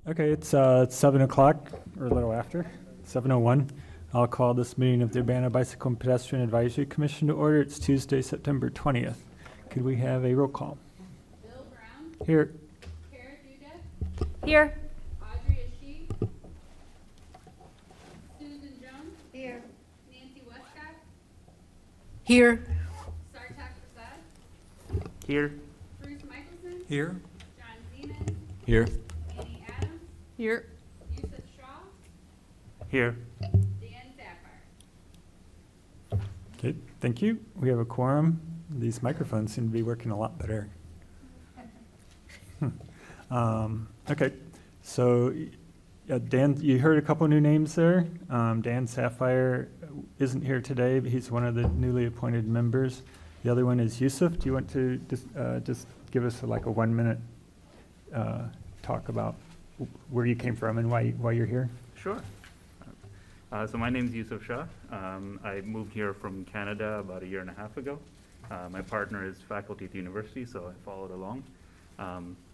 Okay, it's 7 o'clock, or a little after, 7:01. I'll call this meeting of the Urbana Bicycle and Pedestrian Advisory Commission to order. It's Tuesday, September 20th. Could we have a roll call? Bill Brown. Here. Kara Dudek. Here. Audrey Ashe. Susan Jones. Here. Nancy Westcott. Here. Sartak Prasad. Here. Bruce Michelson. Here. John Zeman. Here. Annie Adams. Here. Yusuf Shaw. Here. Dan Sapphire. Okay, thank you. We have a quorum. These microphones seem to be working a lot better. Okay, so Dan, you heard a couple new names there. Dan Sapphire isn't here today, but he's one of the newly appointed members. The other one is Yusuf. Do you want to just give us like a 1 minute talk about where you came from and why you're here? Sure. So my name is Yusuf Shah. I moved here from Canada about a year and a half ago. My partner is faculty at the university, so I followed along.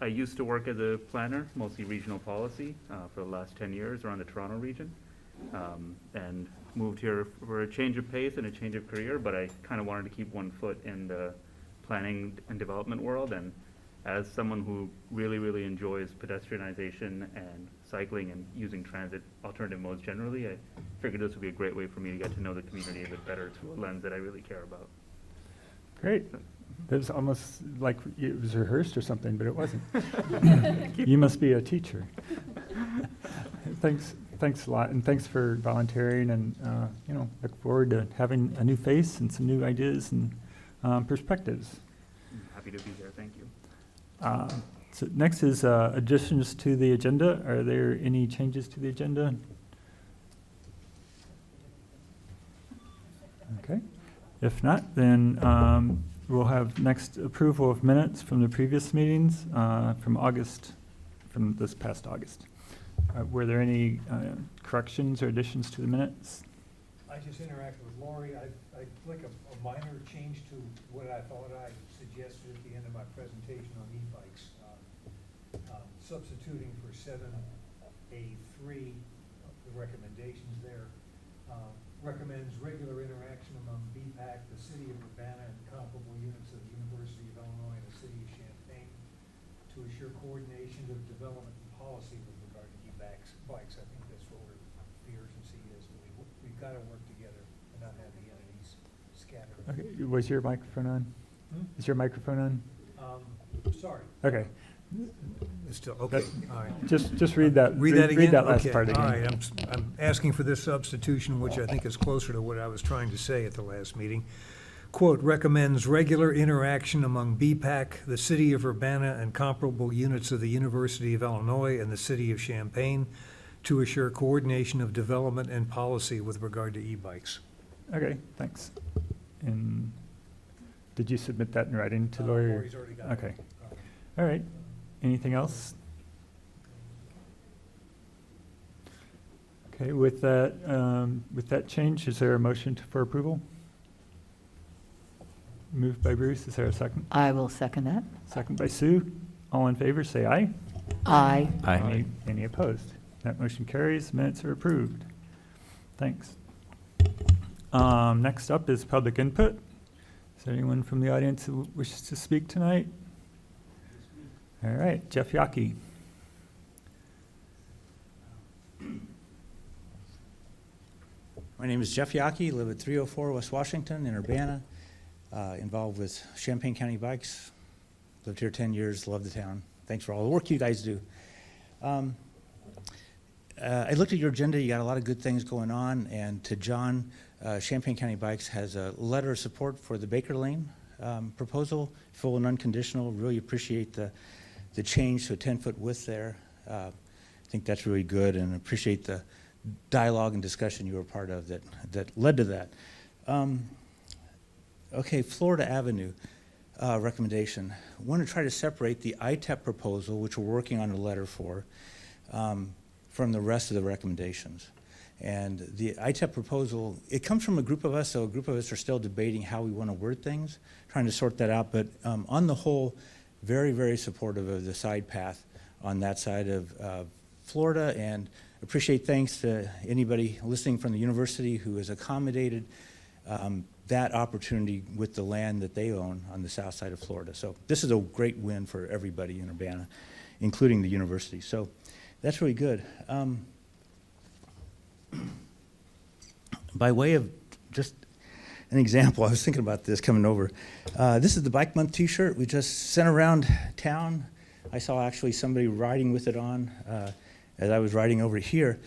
I used to work as a planner, mostly regional policy, for the last 10 years around the Toronto region, and moved here for a change of pace and a change of career, but I kind of wanted to keep one foot in the planning and development world. And as someone who really, really enjoys pedestrianization and cycling and using transit alternative modes generally, I figured this would be a great way for me to get to know the community a bit better through a lens that I really care about. Great. It was almost like it was rehearsed or something, but it wasn't. You must be a teacher. Thanks a lot, and thanks for volunteering, and look forward to having a new face and some new ideas and perspectives. I'm happy to be here. Thank you. So next is additions to the agenda. Are there any changes to the agenda? Okay. If not, then we'll have next approval of minutes from the previous meetings from this past August. Were there any corrections or additions to the minutes? I just interacted with Lori. I'd like a minor change to what I thought I suggested at the end of my presentation on e-bikes. Substituting for 7A3, the recommendations there, recommends regular interaction among BPAC, the City of Urbana, and comparable units of the University of Illinois and the City of Champaign to assure coordination of development and policy with regard to e-bikes. I think that's what the urgency is. We've got to work together and not have the entities scattered. Okay. Was your microphone on? Is your microphone on? Sorry. Okay. It's still, okay, all right. Just read that. Read that again? Read that last Okay, part again. all right, I'm asking for this substitution, which I think is closer to what I was trying to say at the last meeting. Quote, recommends regular interaction among BPAC, the City of Urbana, and comparable units of the University of Illinois and the City of Champaign to assure coordination of development and policy with regard to e-bikes. Okay, thanks. And did you submit that in writing to Lori? Lori's already got it. Okay. All right. Anything else? Okay, with that change, is there a motion for approval? Moved by Bruce, is there a second? I will second that. Second by Sue. All in favor, say aye. Aye. Any opposed? That motion carries, minutes are approved. Thanks. Next up is public input. Is there anyone from the audience who wishes to speak tonight? All right, Jeff Yockey. My name is Jeff Yockey, live at 304 West Washington in Urbana, involved with Champaign County Bikes. Lived here 10 years, love the town. Thanks for all the work you guys do. I looked at your agenda, you got a lot of good things going on, and to John, Champaign County Bikes has a letter of support for the Baker Lane proposal, full and unconditional. Really appreciate the change to a 10-foot width there. I think that's really good, and appreciate the dialogue and discussion you were part of that led to that. Okay, Florida Avenue recommendation. I want to try to separate the ITEP proposal, which we're working on a letter for, from the rest of the recommendations. And the ITEP proposal, it comes from a group of us, so a group of us are still debating how we want to word things, trying to sort that out. But on the whole, very, very supportive of the side path on that side of Florida, and appreciate thanks to anybody listening from the university who has accommodated that opportunity with the land that they own on the south side of Florida. So this is a great win for everybody in Urbana, including the university. So that's really good. By way of just an example, I was thinking about this coming over. This is the Bike Month t-shirt we just sent around town. I saw actually somebody riding with it on as I was riding over here.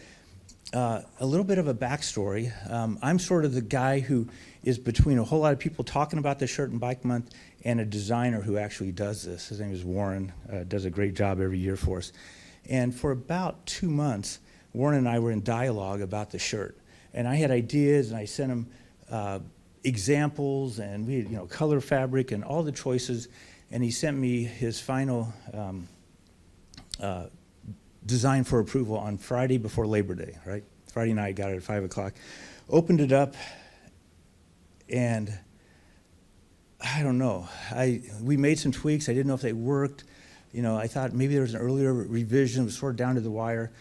A little bit of a backstory. I'm sort of the guy who is between a whole lot of people talking about the shirt and Bike Month and a designer who actually does this. His name is Warren, does a great job every year for us. And for about 2 months, Warren and I were in dialogue about the shirt. And I had ideas, and I sent him examples, and we had, color fabric and all the choices. And he sent me his final design for approval on Friday before Labor Day, right? Friday night, got it at 5 o'clock. Opened it up, and I don't know. We made some tweaks. I didn't know if they worked. I thought maybe there was an earlier revision. It was sort of down to the wire.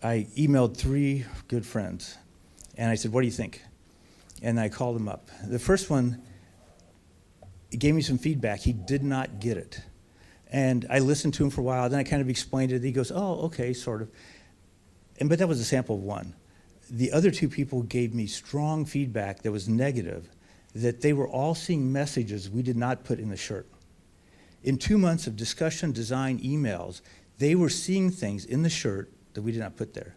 I emailed 3 good friends, and I said, what do you think? And I called him up. The first one, he gave me some feedback. He did not get it. And I listened to him for a while. Then I kind of explained it. He goes, oh, okay, sort of. But that was a sample of one. The other 2 people gave me strong feedback that was negative, that they were all seeing messages we did not put in the shirt. In 2 months of discussion, design, emails, they were seeing things in the shirt that we did not put there.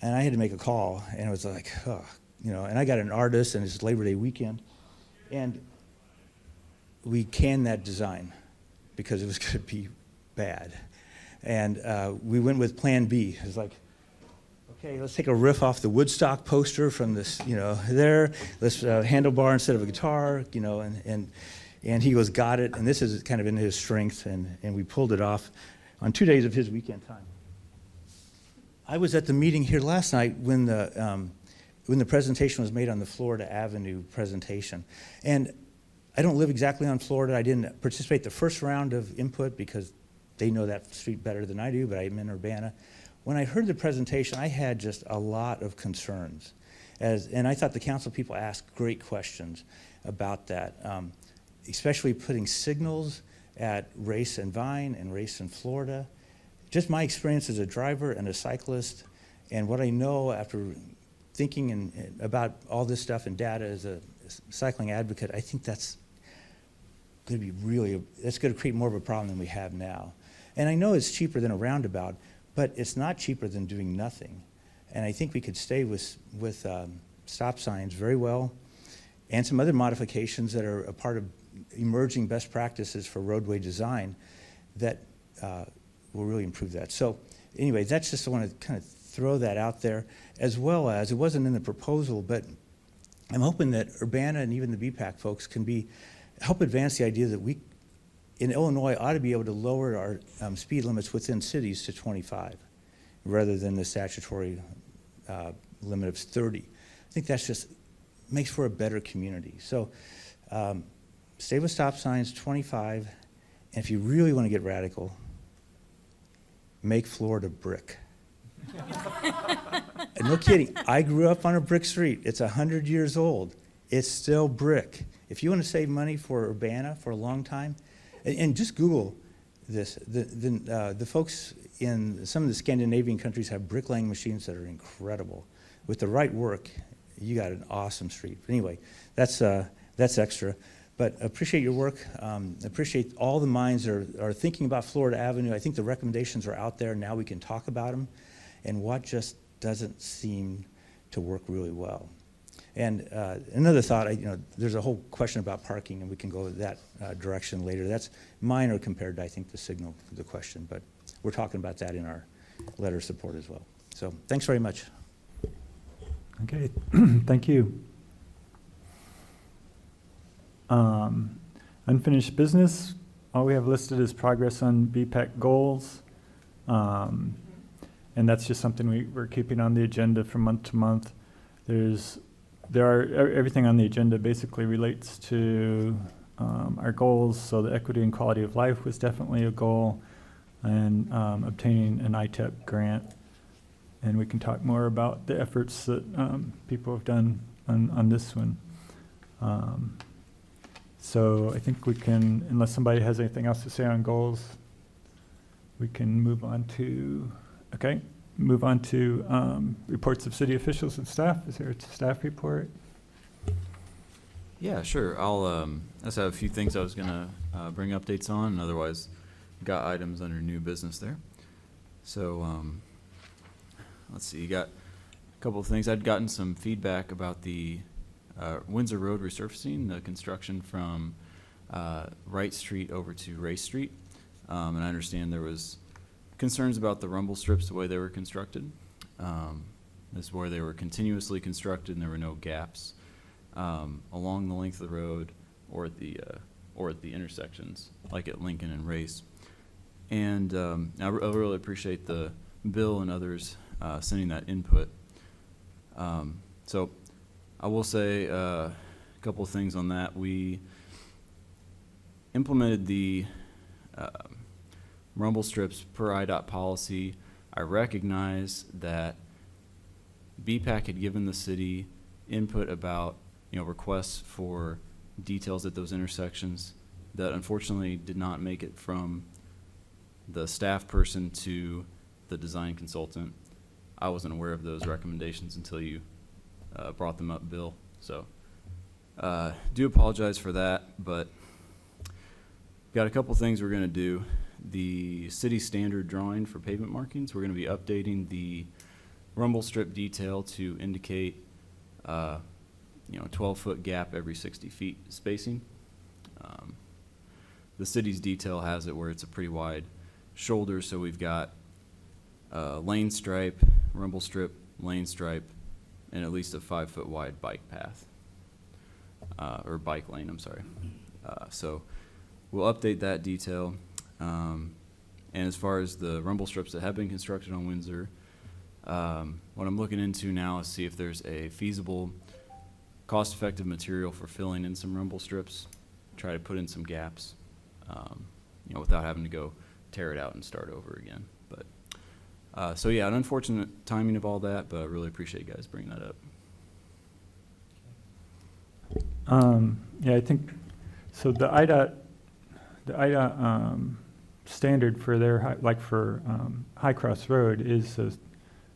And I had to make a call, and it was like, and I got an artist, and it's Labor Day weekend, and we canned that design because it was going to be bad. And we went with Plan B. It was like, okay, let's take a riff off the Woodstock poster from this, there. Let's handlebar instead of a guitar, and he goes, got it. And this is kind of in his strength, and we pulled it off on 2 days of his weekend time. I was at the meeting here last night when the presentation was made on the Florida Avenue presentation. And I don't live exactly on Florida. I didn't participate the first round of input because they know that street better than I do, but I'm in Urbana. When I heard the presentation, I had just a lot of concerns. And I thought the council people asked great questions about that, especially putting signals at Race and Vine and Race in Florida. Just my experience as a driver and a cyclist, and what I know after thinking about all this stuff and data as a cycling advocate, I think that's going to be that's going to create more of a problem than we have now. And I know it's cheaper than a roundabout, but it's not cheaper than doing nothing. And I think we could stay with stop signs very well, and some other modifications that are a part of emerging best practices for roadway design that will really improve that. So anyway, that's just, I want to kind of throw that out there, as well as, it wasn't in the proposal, but I'm hoping that Urbana and even the BPAC folks can help advance the idea that we, in Illinois, ought to be able to lower our speed limits within cities to 25, rather than the statutory limit of 30. I think that's just makes for a better community. So stay with stop signs, 25, and if you really want to get radical, make Florida brick. And no kidding, I grew up on a brick street. It's 100 years old. It's still brick. If you want to save money for Urbana for a long time, and just Google this, the folks in some of the Scandinavian countries have bricklaying machines that are incredible. With the right work, you got an awesome street. But anyway, that's extra. But appreciate your work. Appreciate all the minds that are thinking about Florida Avenue. I think the recommendations are out there. Now we can talk about them and what just doesn't seem to work really well. And another thought, there's a whole question about parking, and we can go that direction later. That's minor compared to, I think, the signal for the question. But we're talking about that in our letter of support as well. So thanks very much. Okay, thank you. Unfinished business, all we have listed is progress on BPAC goals. And that's just something we're keeping on the agenda from month to month. Everything on the agenda basically relates to our goals. So the equity and quality of life was definitely a goal. and obtaining an ITEP grant. And we can talk more about the efforts that people have done on this one. So I think we can, unless somebody has anything else to say on goals, we can move on to, reports of city officials and staff. Is there a staff report? Yeah, sure. I just have a few things I was gonna bring updates on, and otherwise got items under new business there. So, let's see, you got a couple of things. I'd gotten some feedback about the Windsor Road resurfacing, the construction from Wright Street over to Race Street. And I understand there was concerns about the rumble strips, the way they were constructed. This is where they were continuously constructed and there were no gaps along the length of the road or at the intersections, like at Lincoln and Race. And I really appreciate the Bill and others sending that input. So I will say a couple of things on that. We implemented the rumble strips per IDOT policy. I recognize that BPAC had given the city input about, requests for details at those intersections that unfortunately did not make it from the staff person to the design consultant. I wasn't aware of those recommendations until you brought them up, Bill. So do apologize for that, but got a couple things we're going to do. The city standard drawing for pavement markings, we're going to be updating the rumble strip detail to indicate 12-foot gap every 60 feet spacing. The city's detail has it where it's a pretty wide shoulder, so we've got lane stripe, rumble strip, lane stripe, and at least a 5-foot wide bike path, or bike lane, I'm sorry. So we'll update that detail. And as far as the rumble strips that have been constructed on Windsor, what I'm looking into now is see if there's a feasible, cost-effective material for filling in some rumble strips, try to put in some gaps, without having to go tear it out and start over again. But so yeah, an unfortunate timing of all that, but I really appreciate you guys bringing that up. Yeah, I think, so the IDOT standard for their, High Cross Road is those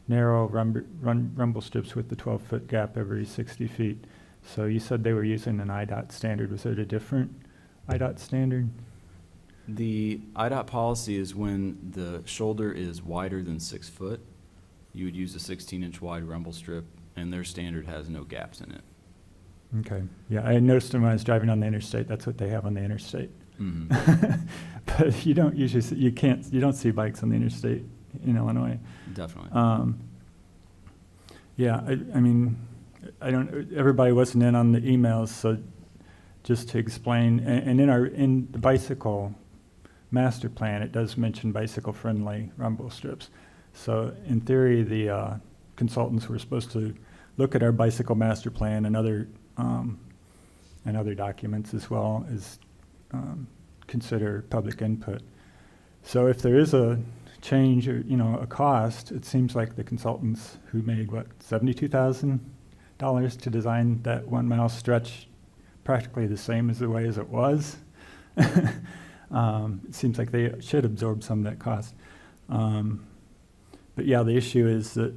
narrow rumble strips with the 12-foot gap every 60 feet. So you said they were using an IDOT standard. Was it a different IDOT standard? The IDOT policy is when the shoulder is wider than 6 foot, you would use a 16-inch wide rumble strip, and their standard has no gaps in it. Okay. Yeah, I noticed them when I was driving on the interstate. That's what they have on the interstate. Mm-hmm. But you don't usually see, you don't see bikes on the interstate in Illinois. Definitely. Yeah, I mean, everybody wasn't in on the emails, so just to explain, and in the bicycle master plan, it does mention bicycle-friendly rumble strips. So in theory, the consultants were supposed to look at our bicycle master plan and other documents, as well as consider public input. So if there is a change or a cost, it seems like the consultants who made $72,000 to design that 1 mile stretch practically the same as the way as it was. It seems like they should absorb some of that cost. But yeah, the issue is that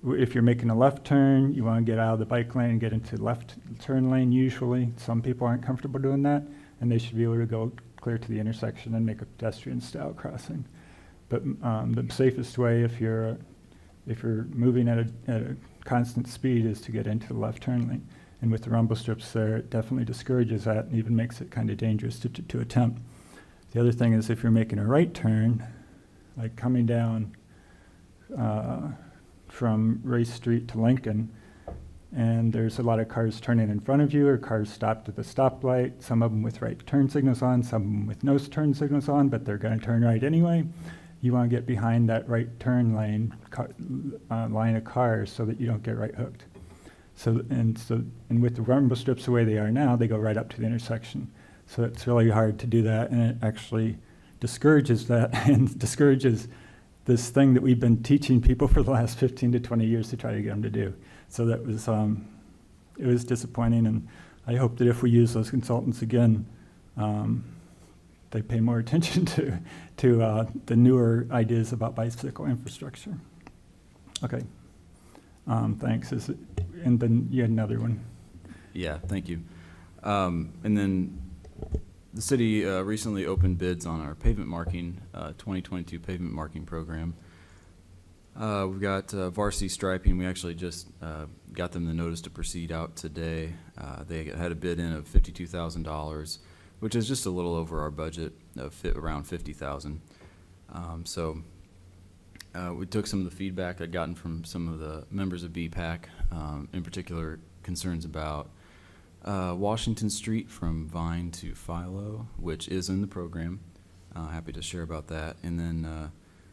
if you're making a left turn, you want to get out of the bike lane and get into the left turn lane usually. Some people aren't comfortable doing that, and they should be able to go clear to the intersection and make a pedestrian style crossing. But the safest way if you're moving at a constant speed is to get into the left turn lane. And with the rumble strips there, it definitely discourages that and even makes it kind of dangerous to attempt. The other thing is if you're making a right turn, like coming down from Race Street to Lincoln, and there's a lot of cars turning in front of you or cars stopped at the stoplight, some of them with right turn signals on, some of them with no turn signals on, but they're going to turn right anyway. You want to get behind that right turn lane line of cars so that you don't get right hooked. And with the rumble strips the way they are now, they go right up to the intersection. So it's really hard to do that, and it actually discourages that and discourages this thing that we've been teaching people for the last 15 to 20 years to try to get them to do. So that was, it was disappointing, and I hope that if we use those consultants again, they pay more attention to the newer ideas about bicycle infrastructure. Okay, thanks. And then you had another one. Yeah, thank you. And then the city recently opened bids on our pavement marking, 2022 pavement marking program. We've got varsity striping. We actually just got them the notice to proceed out today. They had a bid in of $52,000, which is just a little over our budget of around $50,000. So we took some of the feedback I'd gotten from some of the members of BPAC, in particular concerns about Washington Street from Vine to Philo, which is in the program. Happy to share about that. And then,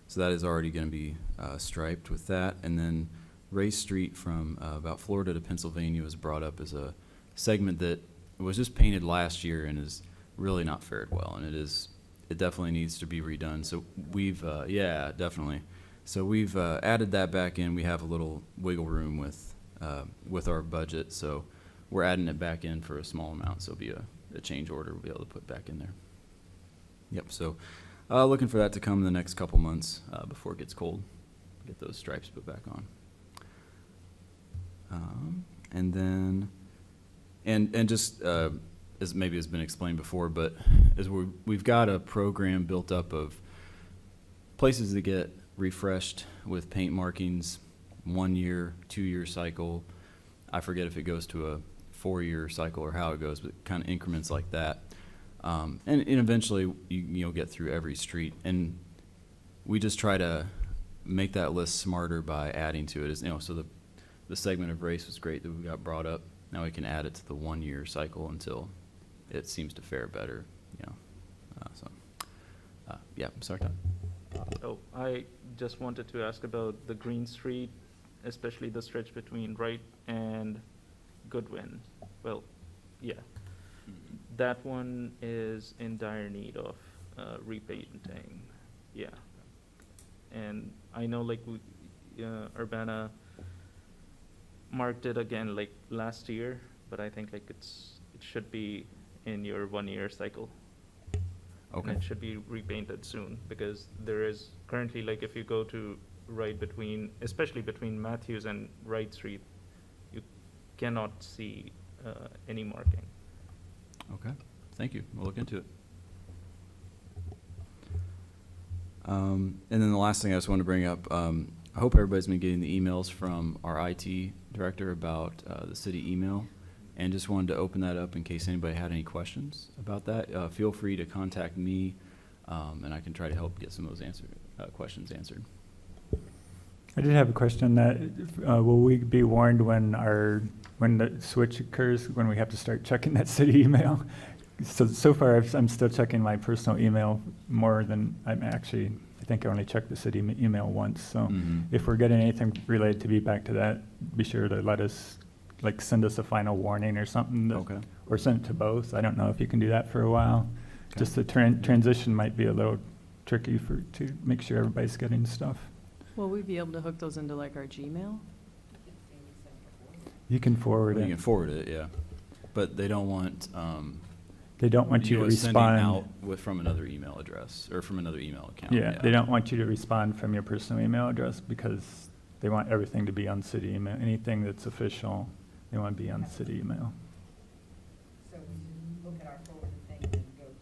so that is already going to be striped with that. And then Race Street from about Florida to Pennsylvania was brought up as a segment that was just painted last year and is really not fared well. And it definitely needs to be redone. So we've, yeah, definitely. So we've added that back in. We have a little wiggle room with our budget. So we're adding it back in for a small amount, so it'll be a change order we'll be able to put back in there. Yep, so looking for that to come in the next couple months before it gets cold, get those stripes put back on. And then, and just as maybe has been explained before, but as we've got a program built up of places that get refreshed with paint markings, 1 year, 2 year cycle. I forget if it goes to a 4-year cycle or how it goes, but kind of increments like that. And eventually you'll get through every street. And we just try to make that list smarter by adding to it. So the segment of Race was great that we got brought up. Now we can add it to the 1 year cycle until it seems to fare better. Yeah, sorry, Todd. Oh, I just wanted to ask about the Green Street, especially the stretch between Wright and Goodwin. Well, yeah. That one is in dire need of repainting. Yeah. And I know like Urbana marked it again like last year, but I think like it should be in your 1 year cycle. Okay. And it should be repainted soon, because there is currently, like, if you go to right between, especially between Matthews and Wright Street, you cannot see any marking. Okay, thank you. We'll look into it. And then the last thing I just wanted to bring up, I hope everybody's been getting the emails from our IT director about the city email. And just wanted to open that up in case anybody had any questions about that. Feel free to contact me, and I can try to help get some of those questions answered. I did have a question that, will we be warned when the switch occurs, when we have to start checking that city email? So far, I'm still checking my personal email more than I think I only checked the city email once. So if we're getting anything related to be back to that, be sure to let us, like, send us a final warning or something. Okay. Or send it to both. I don't know if you can do that for a while. Okay. Just the transition might be a little tricky to make sure everybody's getting stuff. Will we be able to hook those into like our Gmail? You can forward You it. can forward it, yeah. But they don't want They don't want you to sending respond. out from another email address or from another email account. Yeah, they don't want you to respond from your personal email address because they want everything to be on city email. Anything that's official, they want to be on city email. So we should look at our forwarded thing and go to them.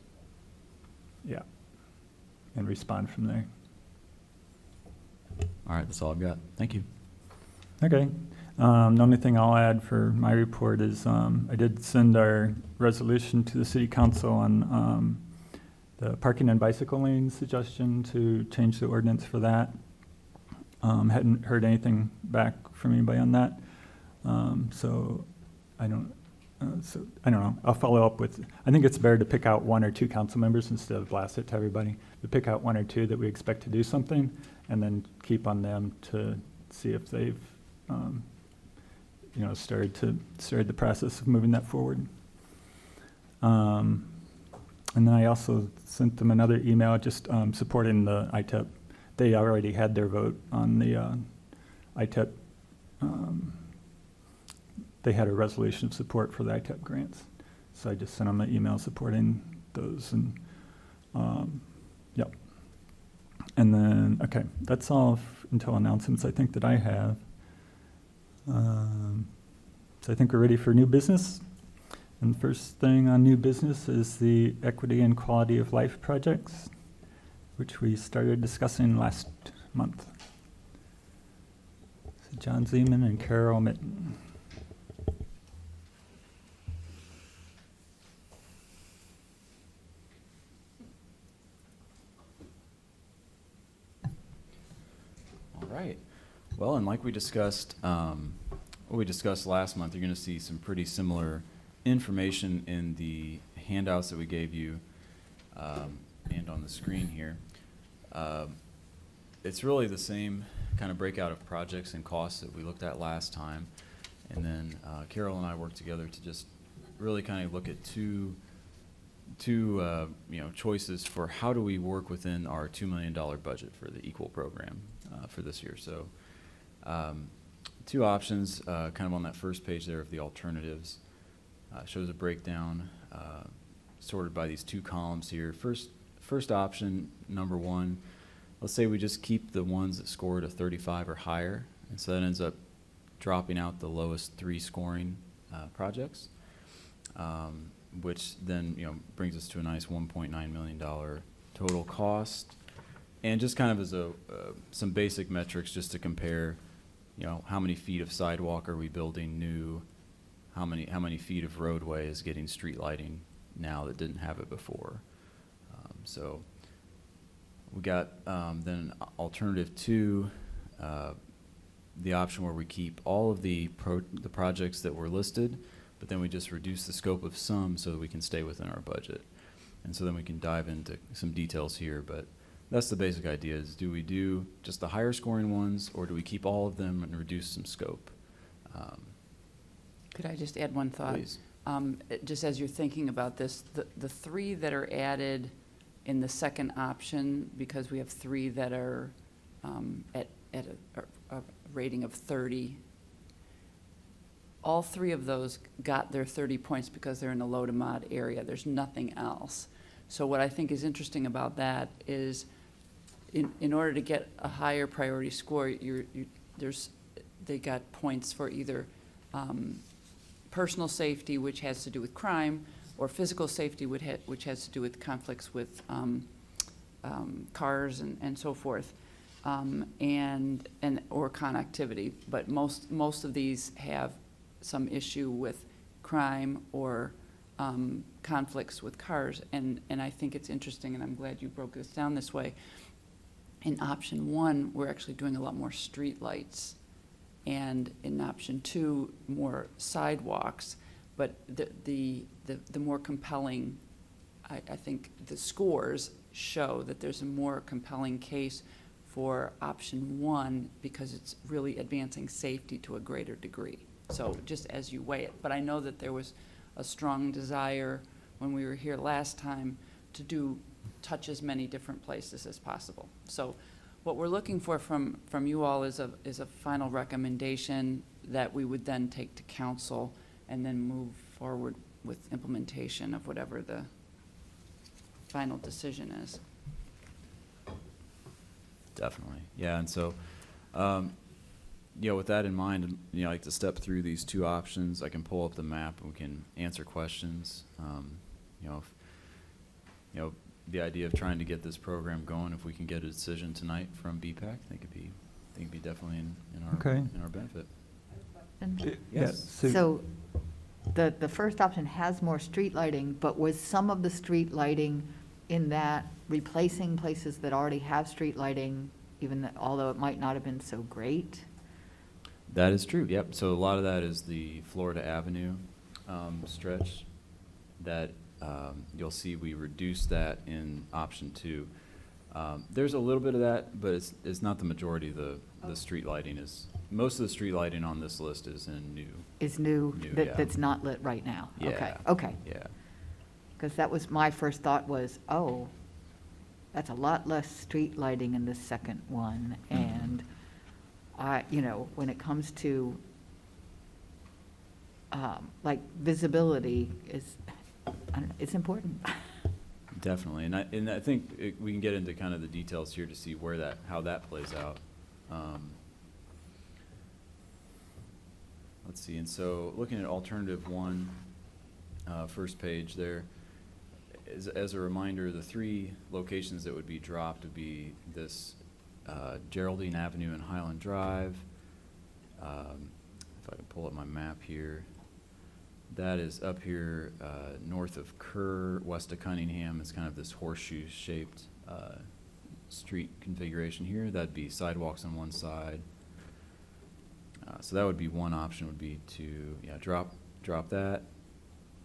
Yeah. And respond from there. All right, that's all I've got. Thank you. Okay. The only thing I'll add for my report is I did send our resolution to the city council on the parking and bicycle lane suggestion to change the ordinance for that. Hadn't heard anything back from anybody on that. So I don't know. I'll follow up with, I think it's better to pick out 1 or 2 council members instead of blast it to everybody. To pick out 1 or 2 that we expect to do something and then keep on them to see if they've, started the process of moving that forward. And then I also sent them another email just supporting the ITEP. They already had their vote on the ITEP. They had a resolution of support for the ITEP grants. So I just sent them an email supporting those. And yep. And then, okay, that's all until announcements I think that I have. So I think we're ready for new business. And the first thing on new business is the Equity and Quality of Life projects, which we started discussing last month. So John Zeman and Carol Mitten. All right. Well, and like we discussed, what we discussed last month, you're going to see some pretty similar information in the handouts that we gave you and on the screen here. It's really the same kind of breakout of projects and costs that we looked at last time. And then Carol and I worked together to just really kind of look at two choices for how do we work within our $2 million budget for the Equal program for this year. So two options kind of on that first page there of the alternatives. Shows a breakdown sorted by these two columns here. First option, number one, let's say we just keep the ones that scored a 35 or higher, and so that ends up dropping out the lowest 3 scoring projects, which then brings us to a nice $1.9 million total cost. And just kind of as some basic metrics just to compare, how many feet of sidewalk are we building new? How many feet of roadway is getting street lighting now that didn't have it before? So we got then alternative 2, the option where we keep all of the projects that were listed, but then we just reduce the scope of some so that we can stay within our budget. And so then we can dive into some details here, but that's the basic idea is do we do just the higher scoring ones or do we keep all of them and reduce some scope? Could I just add one thought? Please. Just as you're thinking about this, the 3 that are added in the second option, because we have 3 that are at a rating of 30, all 3 of those got their 30 points because they're in the low to mod area. There's nothing else. So what I think is interesting about that is in order to get a higher priority score, they got points for either personal safety, which has to do with crime, or physical safety, which has to do with conflicts with cars and so forth, and or connectivity. But most of these have some issue with crime or conflicts with cars, and I think it's interesting, and I'm glad you broke this down this way. In option 1, we're actually doing a lot more street lights, and in option 2, more sidewalks. But the more compelling, I think the scores show that there's a more compelling case for option 1 because it's really advancing safety to a greater degree. So just as you weigh it. But I know that there was a strong desire when we were here last time to touch as many different places as possible. So what we're looking for from you all is a final recommendation that we would then take to council and then move forward with implementation of whatever the final decision is. Definitely, yeah. And so, with that in mind, I like to step through these 2 options. I can pull up the map and we can answer questions. The idea of trying to get this program going, if we can get a decision tonight from BPAC, I think it'd be definitely in our benefit. And Yes. so the first option has more street lighting, but was some of the street lighting in that replacing places that already have street lighting, although it might not have been so great? That is true, yep. So a lot of that is the Florida Avenue stretch that you'll see we reduced that in option 2. There's a little bit of that, but it's not the majority of the street lighting. Most of the street lighting on this list is in new. Is new, yeah. that's not lit right now? Yeah. Okay. Yeah. Because that was, my first thought was, oh, that's a lot less street lighting in the second one. And when it comes to, like, visibility is, I don't know, it's important. Definitely, and I think we can get into kind of the details here to see how that plays out. Let's see, and so looking at alternative one, first page there, as a reminder, the three locations that would be dropped would be this Geraldine Avenue and Highland Drive. If I can pull up my map here, that is up here north of Kerr, west of Cunningham. It's kind of this horseshoe-shaped street configuration here. That'd be sidewalks on one side. So that would be one option, would be to drop that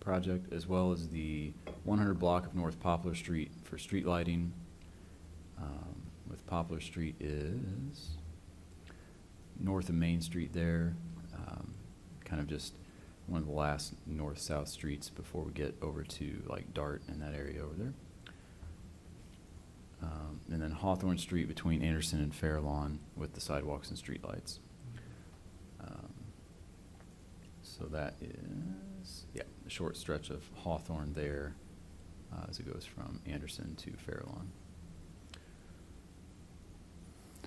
project, as well as the 100 block of North Poplar Street for street lighting. With Poplar Street is north of Main Street there, kind of just one of the last north-south streets before we get over to like Dart and that area over there. And then Hawthorne Street between Anderson and Fairlawn with the sidewalks and streetlights. So that is, the short stretch of Hawthorne there as it goes from Anderson to Fairlawn.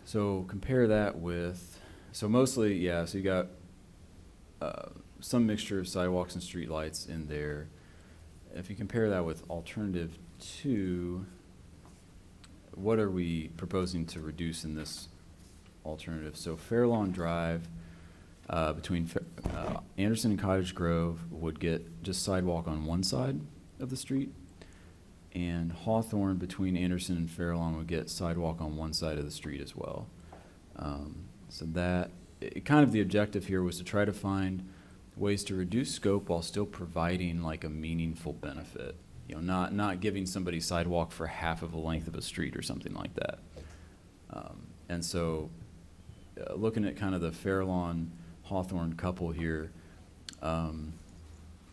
So compare that with, so mostly, so you got some mixture of sidewalks and streetlights in there. If you compare that with alternative 2, what are we proposing to reduce in this alternative? So Fairlawn Drive between Anderson and Cottage Grove would get just sidewalk on one side of the street, and Hawthorne between Anderson and Fairlawn would get sidewalk on one side of the street as well. So that, kind of the objective here was to try to find ways to reduce scope while still providing like a meaningful benefit. Not giving somebody sidewalk for half of the length of a street or something like that. And so looking at kind of the Fairlawn Hawthorne couple here,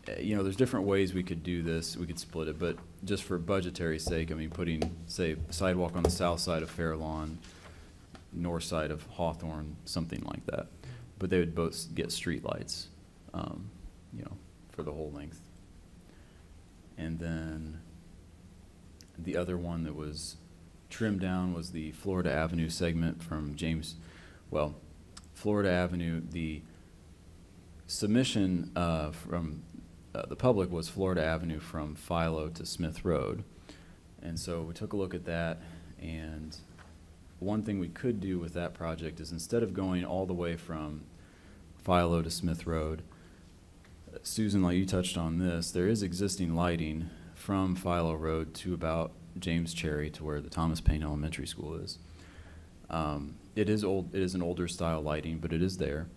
there's different ways we could do this. We could split it, but just for budgetary sake, I mean, putting, say, sidewalk on the south side of Fairlawn, north side of Hawthorne, something like that. But they would both get street lights, for the whole length. And then the other one that was trimmed down was the Florida Avenue segment from Florida Avenue. The submission from the public was Florida Avenue from Philo to Smith Road. And so we took a look at that, and one thing we could do with that project is instead of going all the way from Philo to Smith Road, Susan, like you touched on this, there is existing lighting from Philo Road to about James Cherry to where the Thomas Paine Elementary School is. It is an older style lighting, but it is there.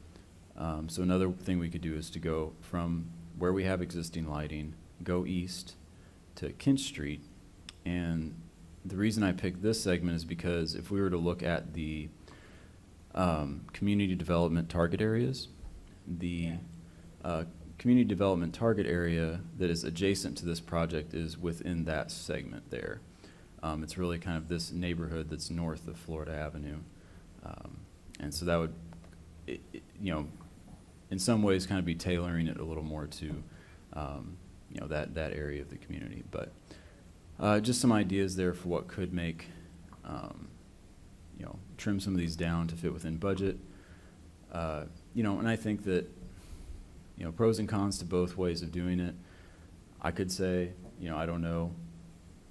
So another thing we could do is to go from where we have existing lighting, go east to Kinch Street. And the reason I picked this segment is because if we were to look at the community development target areas, the community development target area that is adjacent to this project is within that segment there. It's really kind of this neighborhood that's north of Florida Avenue. And so that would, in some ways kind of be tailoring it a little more to, that area of the community. But just some ideas there for what could make, trim some of these down to fit within budget. And I think that, pros and cons to both ways of doing it. I could say, I don't know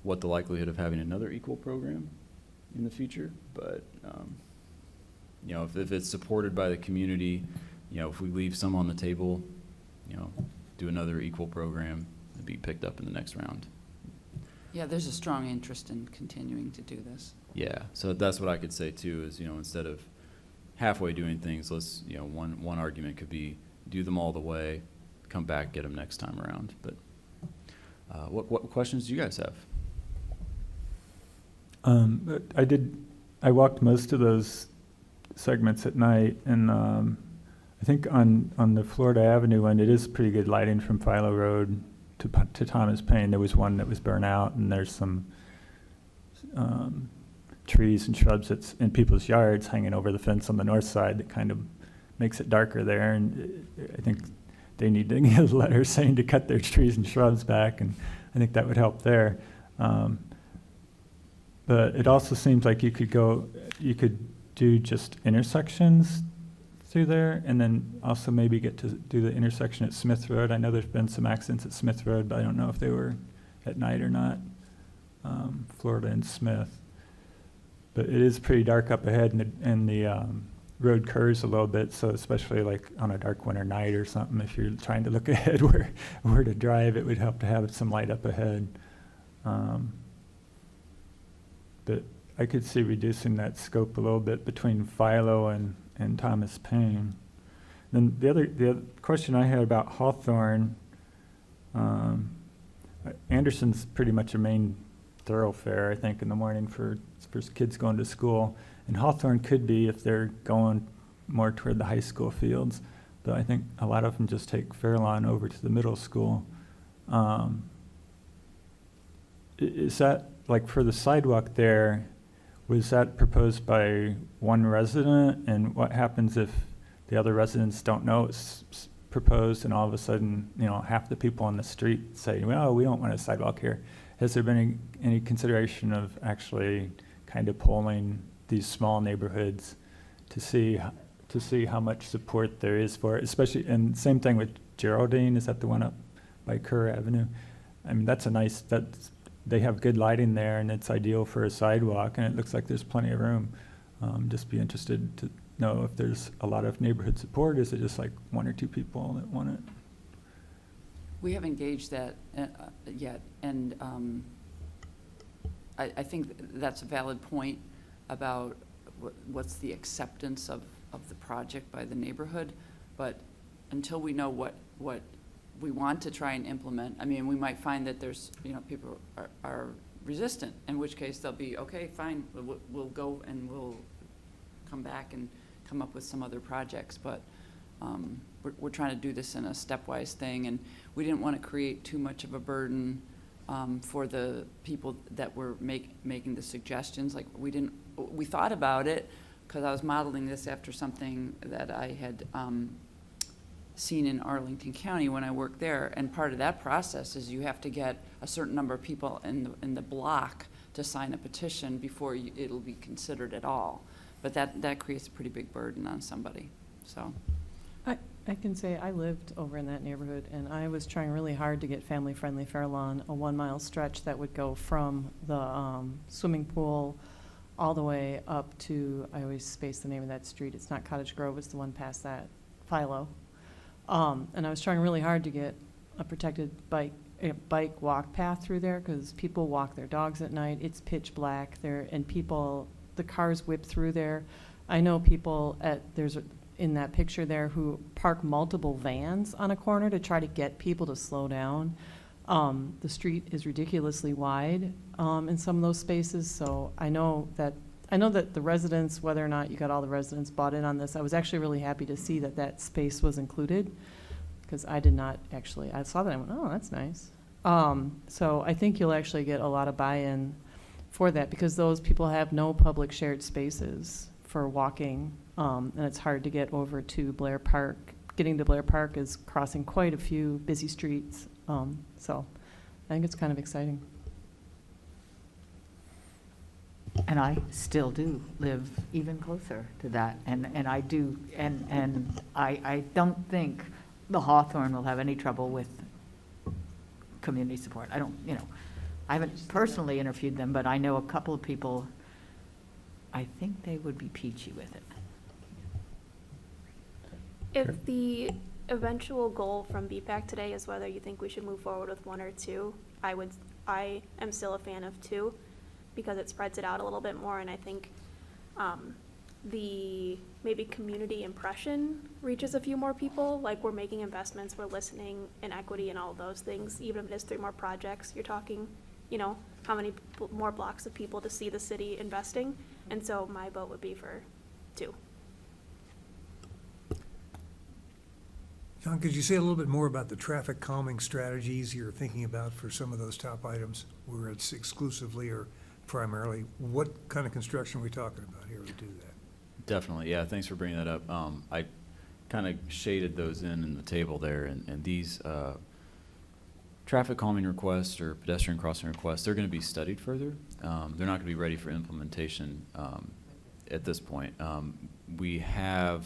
what the likelihood of having another equal program in the future, but, if it's supported by the community, if we leave some on the table, do another equal program, it'd be picked up in the next round. Yeah, there's a strong interest in continuing to do this. Yeah, so that's what I could say too, is, instead of halfway doing things, let's, one argument could be do them all the way, come back, get them next time around. But what questions do you guys have? I walked most of those segments at night, and I think on the Florida Avenue one, it is pretty good lighting from Philo Road to Thomas Paine, there was one that was burnt out, and there's some trees and shrubs that's in people's yards hanging over the fence on the north side that kind of makes it darker there, and I think they need to get a letter saying to cut their trees and shrubs back, and I think that would help there. But it also seems like you could do just intersections through there, and then also maybe get to do the intersection at Smith Road. I know there's been some accidents at Smith Road, but I don't know if they were at night or not, Florida and Smith. But it is pretty dark up ahead, and the road curves a little bit, so especially like on a dark winter night or something, if you're trying to look ahead where to drive, it would help to have some light up ahead. But I could see reducing that scope a little bit between Philo and Thomas Paine. Then the other question I had about Hawthorne, Anderson's pretty much a main thoroughfare, I think, in the morning for kids going to school. And Hawthorne could be if they're going more toward the high school fields. But I think a lot of them just take Fairlawn over to the middle school. Is that, like, for the sidewalk there, was that proposed by one resident? And what happens if the other residents don't know it's proposed, and all of a sudden, half the people on the street say, well, we don't want a sidewalk here? Has there been any consideration of actually kind of polling these small neighborhoods to see how much support there is for it, especially, and same thing with Geraldine, is that the one up by Kerr Avenue? I mean, they have good lighting there, and it's ideal for a sidewalk, and it looks like there's plenty of room. Just be interested to know if there's a lot of neighborhood support. Is it just like one or two people that want it? We haven't engaged that yet, and I think that's a valid point about what's the acceptance of the project by the neighborhood, but until we know what we want to try and implement, I mean, we might find that there's, people are resistant, in which case they'll be, okay, fine, we'll go and we'll come back and come up with some other projects, but we're trying to do this in a stepwise thing, and we didn't want to create too much of a burden for the people that were making the suggestions. Like, we thought about it, because I was modeling this after something that I had seen in Arlington County when I worked there, and part of that process is you have to get a certain number of people in the block to sign a petition before it'll be considered at all. But that creates a pretty big burden on somebody, so. I can say I lived over in that neighborhood, and I was trying really hard to get family-friendly Fairlawn, a 1-mile stretch that would go from the swimming pool all the way up to, I always space the name of that street. It's not Cottage Grove, it's the one past that, Philo. And I was trying really hard to get a protected bike walk path through there, because people walk their dogs at night. It's pitch black there, and the cars whip through there. I know people in that picture there who park multiple vans on a corner to try to get people to slow down. The street is ridiculously wide in some of those spaces, so I know that the residents, whether or not you got all the residents bought in on this, I was actually really happy to see that space was included, because I did not actually. I saw that and I went, oh, that's nice. So I think you'll actually get a lot of buy-in for that, because those people have no public shared spaces for walking, and it's hard to get over to Blair Park. Getting to Blair Park is crossing quite a few busy streets, so I think it's kind of exciting. And I still do live even closer to that, and I do, and I don't think the Hawthorne will have any trouble with community support. I haven't personally interviewed them, but I know a couple of people, I think they would be peachy with it. If the eventual goal from BPAC today is whether you think we should move forward with 1 or 2, I am still a fan of 2, because it spreads it out a little bit more, and I think the maybe community impression reaches a few more people. Like, we're making investments, we're listening, and equity and all of those things. Even if it is 3 more projects, you're talking, how many more blocks of people to see the city investing. And so my vote would be for 2. John, could you say a little bit more about the traffic calming strategies you're thinking about for some of those top items, where it's exclusively or primarily? What kind of construction are we talking about here to do that? Definitely, yeah, thanks for bringing that up. I kind of shaded those in the table there, and these traffic calming requests or pedestrian crossing requests, they're going to be studied further. They're not going to be ready for implementation at this point. We have,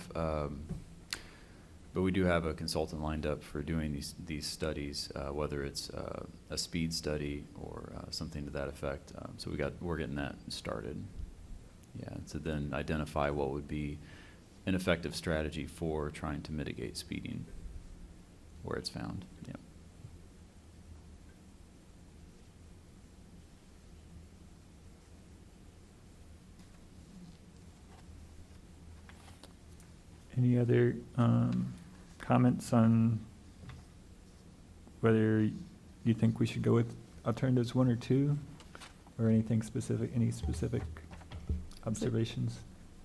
but we do have a consultant lined up for doing these studies, whether it's a speed study or something to that effect. So we're getting that started. Yeah, to then identify what would be an effective strategy for trying to mitigate speeding where it's found. Yeah. Any other comments on whether you think we should go with alternatives 1 or 2, or anything specific, any specific observations?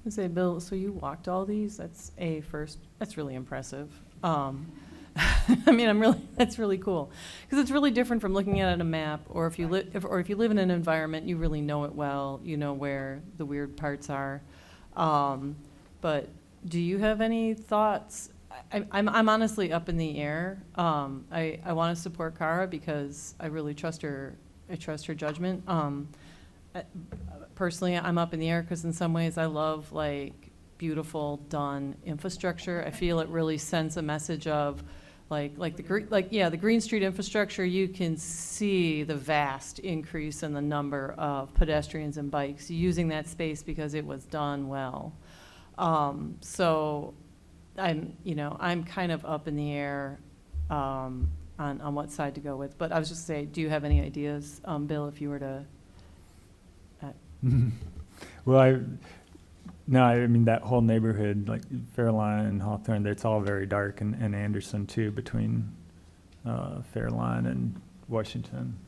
I say, Bill, so you walked all these? That's that's really impressive. I mean, that's really cool. Because it's really different from looking at it on a map, or if you live in an environment, you really know it well, you know where the weird parts are. But do you have any thoughts? I'm honestly up in the air. I want to support Cara because I really trust her. I trust her judgment. Personally, I'm up in the air because in some ways I love like beautiful done infrastructure. I feel it really sends a message of the Green Street infrastructure. You can see the vast increase in the number of pedestrians and bikes using that space because it was done well. So I'm kind of up in the air on what side to go with. But I was just saying, do you have any ideas, Bill, if you were to? Well, I mean, that whole neighborhood, like Fairlawn and Hawthorne, it's all very dark, and Anderson too, between Fairlawn and Washington.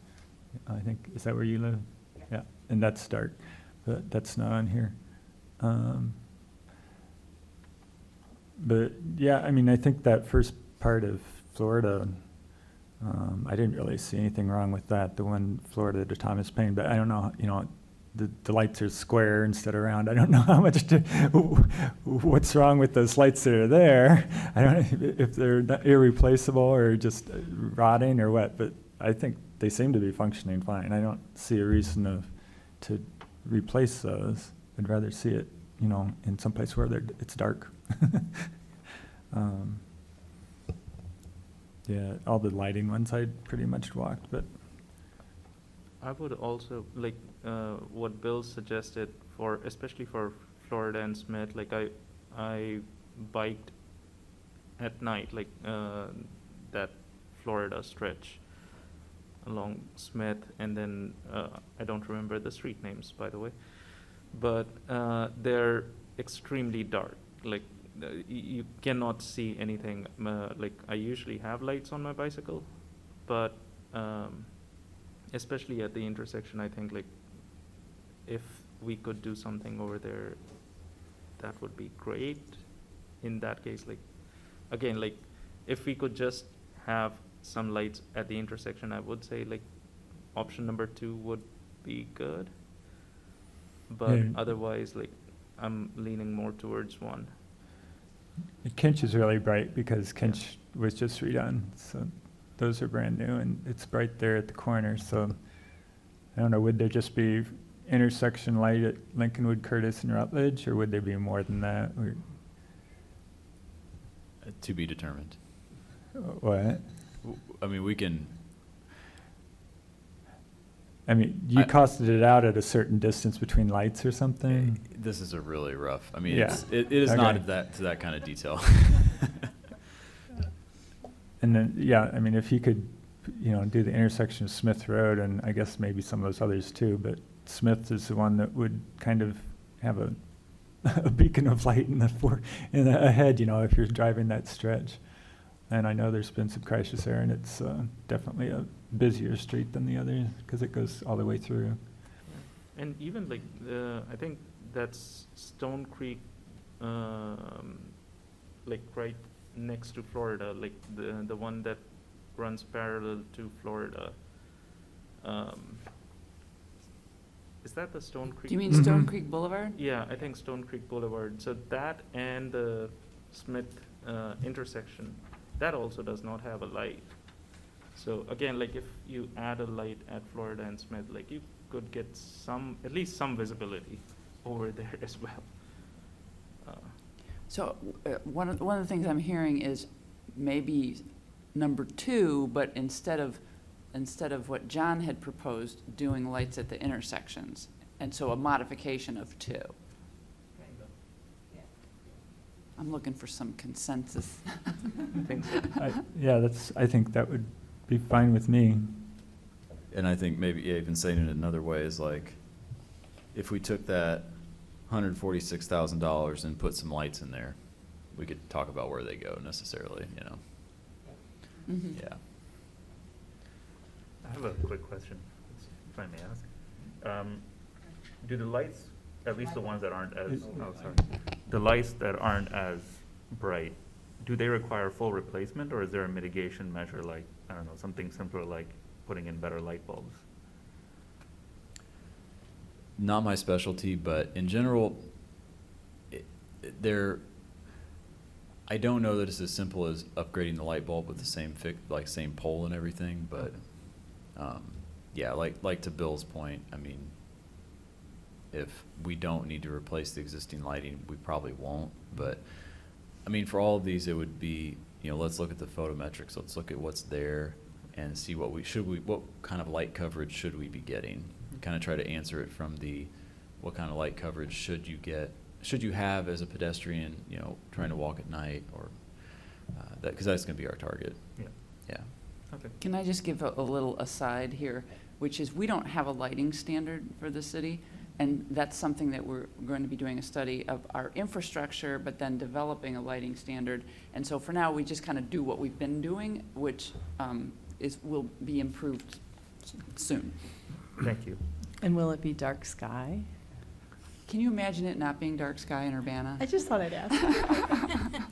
I think, is that where you live? Yeah, and that's dark, but that's not on here. But yeah, I mean, I think that first part of Florida, I didn't really see anything wrong with that, the one Florida to Thomas Paine, but I don't know, the lights are square instead of round. I don't know how much what's wrong with those lights that are there. I don't know if they're irreplaceable or just rotting or what, but I think they seem to be functioning fine. I don't see a reason to replace those. I'd rather see it, in some place where it's dark. Yeah, all the lighting ones I pretty much walked, but I would also like what Bill suggested especially for Florida and Smith. Like I biked at night, like that Florida stretch along Smith, and then I don't remember the street names, by the way, but they're extremely dark. Like you cannot see anything. Like I usually have lights on my bicycle, but especially at the intersection, I think like if we could do something over there, that would be great. In that case, like again, like if we could just have some lights at the intersection, I would say like option number 2 would be good. But otherwise, like I'm leaning more towards 1. Kinch is really bright because Kinch was just redone, so those are brand new, and it's bright there at the corner. So I don't know, would there just be intersection light at Lincolnwood, Curtis, and Rutledge, or would there be more than that? Or To be determined. what? I mean, we can. You costed it out at a certain distance between lights or something? This is a really rough. I mean, Yeah. it is Okay. not to that kind of detail. And then, yeah, I mean, if you could, do the intersection of Smith Road, and I guess maybe some of those others too, but Smith is the one that would kind of have a beacon of light in the ahead, if you're driving that stretch. And I know there's been some crashes there, and it's definitely a busier street than the others because it goes all the way through. And even like I think that's Stone Creek, like right next to Florida, like the one that runs parallel to Florida. Is that the Stone Creek? Do you mean Stone Mhm. Creek Boulevard? Yeah, I think Stone Creek Boulevard. So that and the Smith intersection, that also does not have a light. So again, like if you add a light at Florida and Smith, like you could get some, at least some visibility over there as well. So one of the things I'm hearing is maybe number 2, but instead of what John had proposed, doing lights at the intersections, and so a modification of 2. I'm looking for some consensus. I think so. Yeah, I think that would be fine with me. And I think maybe, yeah, even saying it another way is like, if we took that $146,000 and put some lights in there, we could talk about where they go necessarily, you know? Mhm. Yeah. I have a quick question, if I may ask. Do the lights, at least the ones that aren't as, the lights that aren't as bright, do they require full replacement, or is there a mitigation measure, like, I don't know, something simpler like putting in better light bulbs? Not my specialty, but in general, I don't know that it's as simple as upgrading the light bulb with the same same pole and everything, but, yeah, like to Bill's point, I mean, if we don't need to replace the existing lighting, we probably won't, but, I mean, for all of these, it would be, you know, let's look at the photometrics, let's look at what's there and see what kind of light coverage should we be getting? Kind of try to answer it from what kind of light coverage should you have as a pedestrian, you know, trying to walk at night, or because that's going to be our target. Yeah. Yeah. Okay. Can I just give a little aside here, which is we don't have a lighting standard for the city, and that's something that we're going to be doing a study of our infrastructure, but then developing a lighting standard. And so for now, we just kind of do what we've been doing, which will be improved soon. Thank you. And will it be dark sky? Can you imagine it not being dark sky in Urbana? I just thought I'd ask.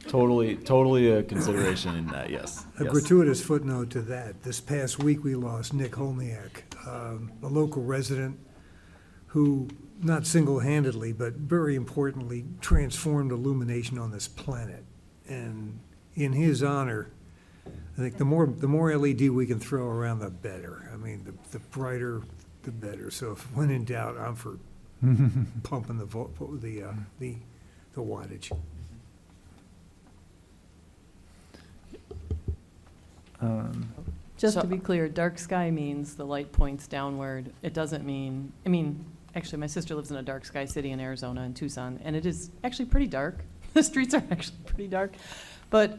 Totally a consideration in that, yes. A Yes. gratuitous footnote to that. This past week, we lost Nick Holmiak, a local resident who, not single-handedly, but very importantly, transformed illumination on this planet. And in his honor, I think the more LED we can throw around, the better. I mean, the brighter, the better. So if when in doubt, I'm for pumping the wattage. Just to So- be clear, dark sky means the light points downward. It doesn't mean, actually, my sister lives in a dark sky city in Arizona, in Tucson, and it is actually pretty dark. The streets are actually pretty dark. But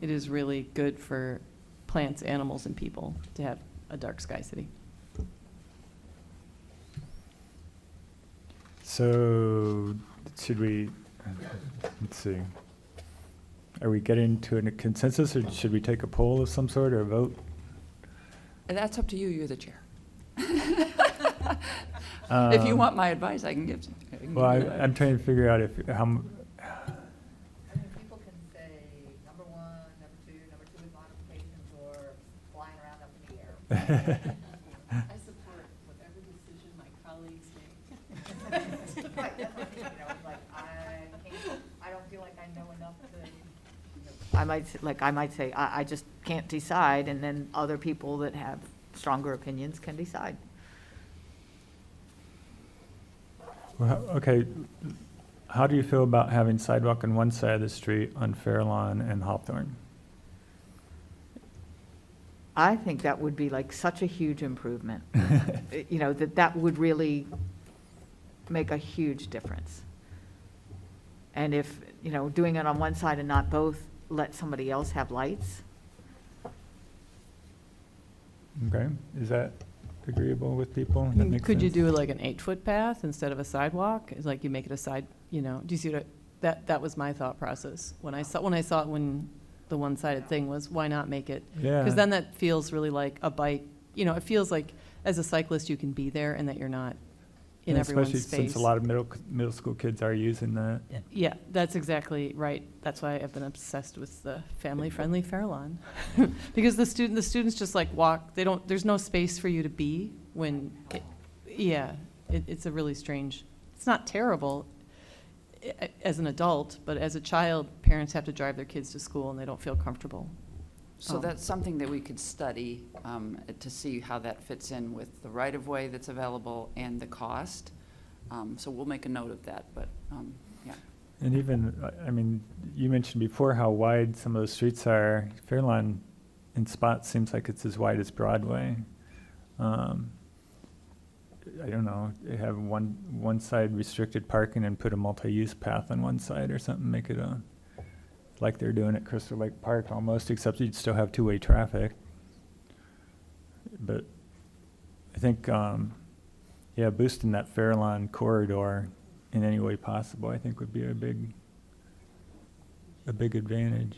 it is really good for plants, animals, and people to have a dark sky city. So, should we, let's see. Are we getting to a consensus, or should we take a poll of some sort or a vote? That's up to you, you're the chair. If you want my advice, I can give you Well, that. I'm trying to figure out I mean, people can say number 1, number 2 with modifications, or flying around up in the air. I support whatever decision my colleagues make. Right, that's what I mean, you know, it's like, I don't feel like I know enough to. I might say, I just can't decide, and then other people that have stronger opinions can decide. Well, okay, how do you feel about having sidewalk on one side of the street on Fairlawn and Hawthorne? I think that would be like such a huge improvement. You know, that would really make a huge difference. And if, you know, doing it on one side and not both, let somebody else have lights. Okay, is that agreeable with people? That makes Could you sense? do like an 8-foot path instead of a sidewalk? It's like you make it a side, do you see that was my thought process. When I saw it when the one-sided thing was, why not make it? Yeah. Because then that feels really like a bike, it feels like as a cyclist you can be there and that you're not in And everyone's especially space. since a lot of middle school kids are using that. Yeah, that's exactly right. That's why I've been obsessed with the family-friendly Fairlawn. Because the students just like walk, there's no space for you to be when, it's a really strange, it's not terrible as an adult, but as a child, parents have to drive their kids to school and they don't feel comfortable. So that's something that we could study to see how that fits in with the right-of-way that's available and the cost. So we'll make a note of that, but, yeah. And even, I mean, you mentioned before how wide some of those streets are. Fairlawn in spots seems like it's as wide as Broadway. I don't know, they have one side restricted parking and put a multi-use path on one side or something, make it like they're doing at Crystal Lake Park almost, except you'd still have two-way traffic. But I think, boosting that Fairlawn corridor in any way possible, I think would be a big advantage.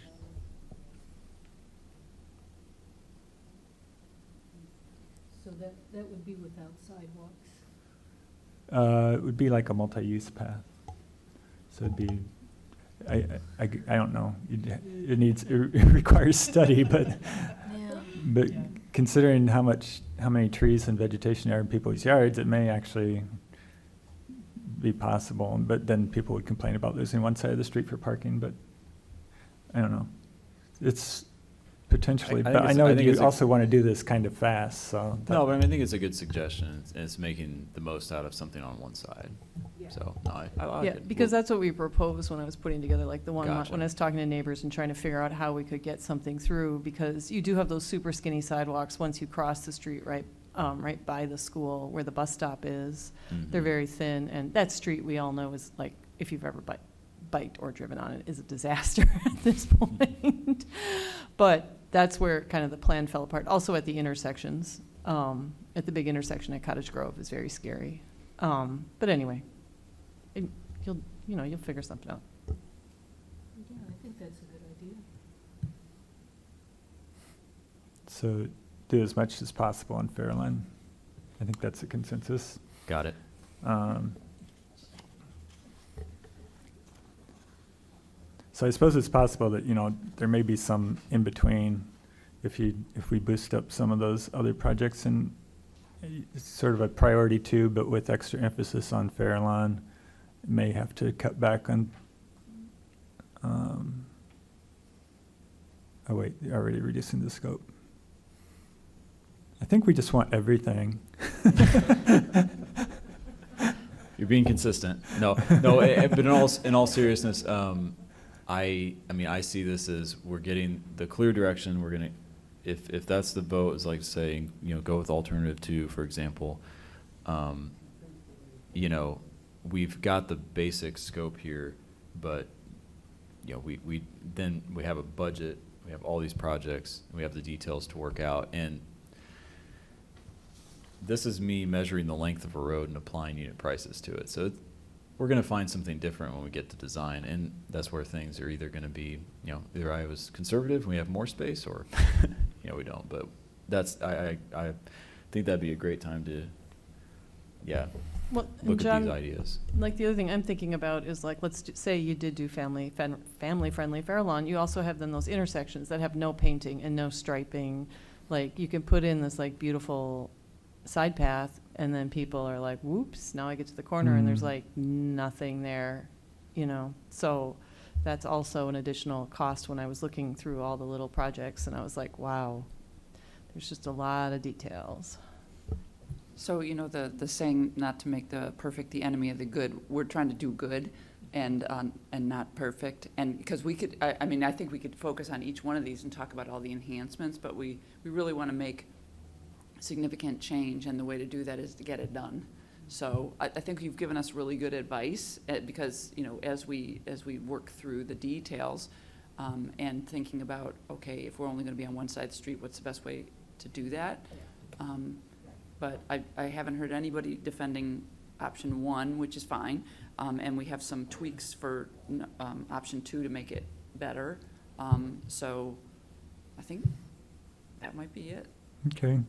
So that would be without sidewalks? It would be like a multi-use path. So it'd be, I don't know, it requires study, but considering how many trees and vegetation are in people's yards, it may actually be possible, but then people would complain about losing one side of the street for parking, but I don't know. It's potentially, but I know you also want to do this kind of fast, so. No, but I mean, I think it's a good suggestion. It's making the most out of something on one side. So, no, I like it. Because that's what we proposed when I was putting together, like the one, Gotcha. when I was talking to neighbors and trying to figure out how we could get something through, because you do have those super skinny sidewalks once you cross the street right by the school where the bus stop is. They're very thin, and that street we all know is like, if you've ever biked or driven on it, is a disaster at this point. But that's where kind of the plan fell apart. Also at the intersections, at the big intersection at Cottage Grove is very scary. But anyway, you'll figure something out. Yeah, I think that's a good idea. So do as much as possible on Fairlawn. I think that's a consensus. Got it. So I suppose it's possible that, there may be some in between if we boost up some of those other projects, and it's sort of a priority too, but with extra emphasis on Fairlawn, may have to cut back on, already reducing the scope. I think we just want everything. You're being consistent. No, but in all seriousness, I mean, I see this as we're getting the clear direction. We're gonna, if that's the vote, is like saying, go with alternative 2, for example. We've got the basic scope here, but we have a budget. We have all these projects. We have the details to work out, and this is me measuring the length of a road and applying unit prices to it. So we're going to find something different when we get to design, and that's where things are either going to be, either I was conservative and we have more space, or we don't. But that's I think that'd be a great time to Well, look John, at these ideas. Like the other thing I'm thinking about is like, say you did do family-friendly Fairlawn. You also have then those intersections that have no painting and no striping. Like you can put in this like beautiful side path, and then people are like, whoops, now I get to the corner and there's like nothing there, So that's also an additional cost when I was looking through all the little projects, and I was like, wow, there's just a lot of details. So, the saying, not to make the perfect the enemy of the good, we're trying to do good and not perfect. And because we could, I think we could focus on each one of these and talk about all the enhancements, but we really want to make significant change, and the way to do that is to get it done. So I think you've given us really good advice, because, as we work through the details, and thinking about, okay, if we're only going to be on one side of the street, what's the best way to do that? But I haven't heard anybody defending option 1, which is fine, and we have some tweaks for option 2 to make it better. So I think that might be it. Okay.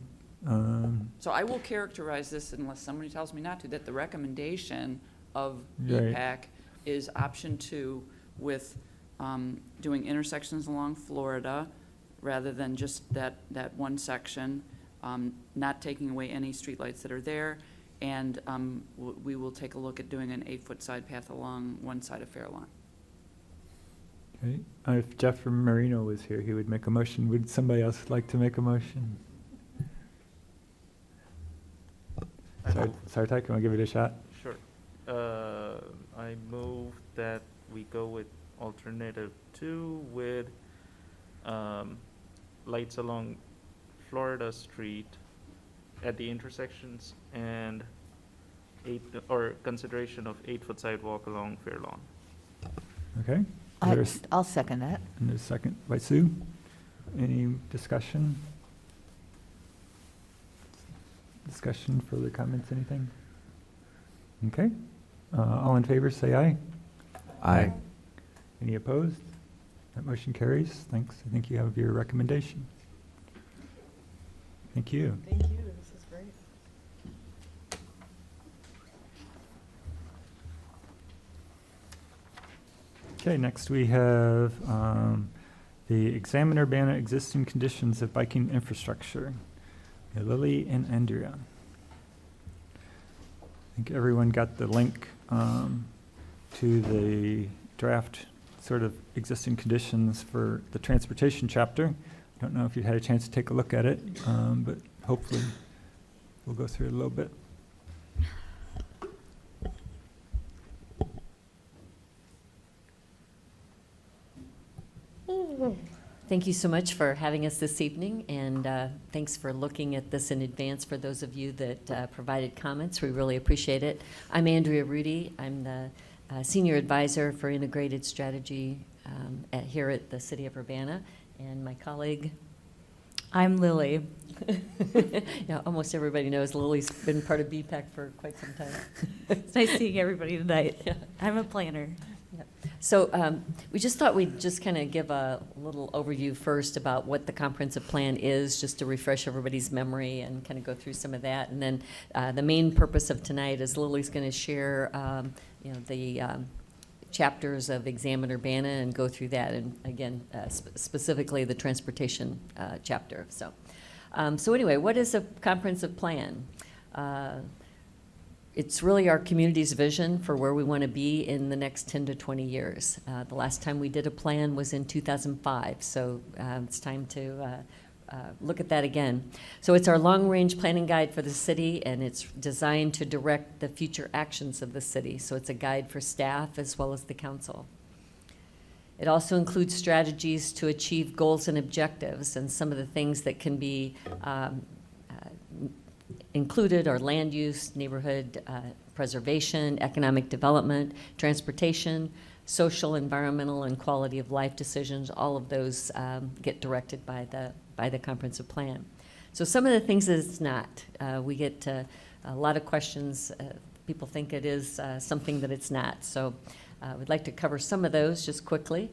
So I will characterize this, unless somebody tells me not to, that the recommendation of Right. EPAC is option 2 with doing intersections along Florida rather than just that one section, not taking away any streetlights that are there. And we will take a look at doing an 8-foot side path along one side of Fairlawn. Okay. If Jeff from Marino was here, he would make a motion. Would somebody else like to make a motion? Sartek, can I give it a shot? Sure. I move that we go with alternative 2 with lights along Florida Street at the intersections and consideration of 8-foot sidewalk along Fairlawn. Okay. Is there a s- I'll second that. And there's a second by Sue. Any discussion? Discussion, further comments, anything? Okay. All in favor, say aye. Aye. Any opposed? That motion carries. Thanks. I think you have your recommendation. Thank you. Thank you, this is great. Okay, next we have the Examiner Urbana existing conditions of biking infrastructure. Lily and Andrea. I think everyone got the link to the draft sort of existing conditions for the transportation chapter. I don't know if you had a chance to take a look at it, but hopefully we'll go through it a little bit. Thank you so much for having us this evening, and thanks for looking at this in advance for those of you that provided comments. We really appreciate it. I'm Andrea Rudy. I'm the Senior Advisor for Integrated Strategy here at the City of Urbana, and my colleague. I'm Lily. Yeah, almost everybody knows Lily's been part of BPAC for quite some time. It's nice seeing everybody tonight. Yeah. I'm a planner. So we just thought we'd just kind of give a little overview first about what the comprehensive plan is, just to refresh everybody's memory and kind of go through some of that. And then the main purpose of tonight is Lily's going to share, the chapters of Examiner Urbana and go through that, and again, specifically the transportation chapter. So anyway, what is a comprehensive plan? It's really our community's vision for where we want to be in the next 10 to 20 years. The last time we did a plan was in 2005, so it's time to look at that again. So it's our long-range planning guide for the city, and it's designed to direct the future actions of the city. So it's a guide for staff as well as the council. It also includes strategies to achieve goals and objectives, and some of the things that can be included are land use, neighborhood preservation, economic development, transportation, social, environmental, and quality of life decisions. All of those get directed by the comprehensive plan. So some of the things that it's not. We get a lot of questions. People think it is something that it's not. So we'd like to cover some of those just quickly.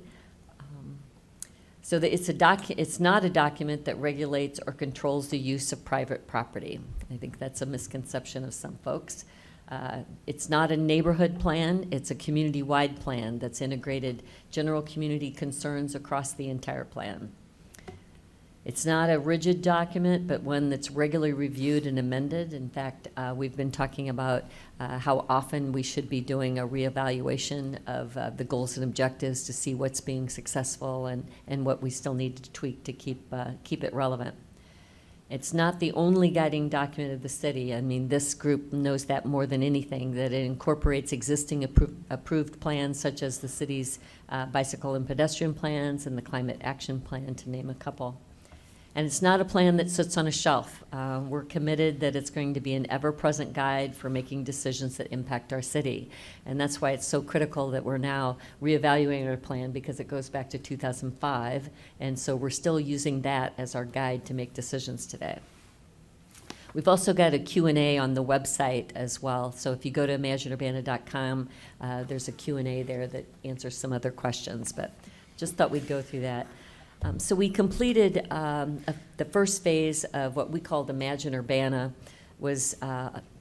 So that it's not a document that regulates or controls the use of private property. I think that's a misconception of some folks. It's not a neighborhood plan, it's a community-wide plan that's integrated general community concerns across the entire plan. It's not a rigid document, but one that's regularly reviewed and amended. In fact, we've been talking about how often we should be doing a reevaluation of the goals and objectives to see what's being successful and what we still need to tweak to keep it relevant. It's not the only guiding document of the city. I mean, this group knows that more than anything, that it incorporates existing approved plans such as the city's bicycle and pedestrian plans and the climate action plan, to name a couple. And it's not a plan that sits on a shelf. We're committed that it's going to be an ever-present guide for making decisions that impact our city. And that's why it's so critical that we're now reevaluating our plan, because it goes back to 2005. And so we're still using that as our guide to make decisions today. We've also got a Q&A on the website as well. So if you go to imagineurbana.com, there's a Q&A there that answers some other questions. But just thought we'd go through that. So we completed the first phase of what we called Imagine Urbana, was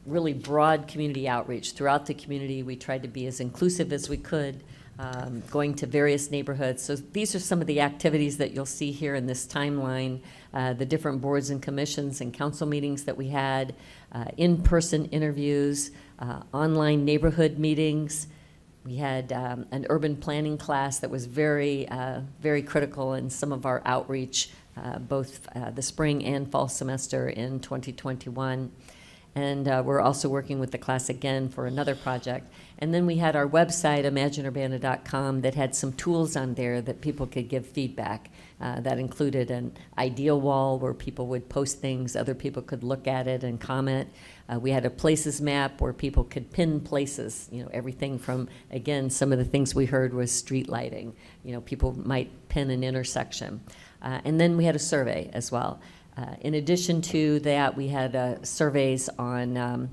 really broad community outreach. Throughout the community, we tried to be as inclusive as we could, going to various neighborhoods. So these are some of the activities that you'll see here in this timeline, the different boards and commissions and council meetings that we had, in-person interviews, online neighborhood meetings. We had an urban planning class that was very, very critical in some of our outreach, both the spring and fall semester in 2021. And we're also working with the class again for another project. And then we had our website, imagineurbana.com, that had some tools on there that people could give feedback. That included an ideal wall where people would post things, other people could look at it and comment. We had a places map where people could pin places, everything from, again, some of the things we heard was street lighting. People might pin an intersection. And then we had a survey as well. In addition to that, we had surveys on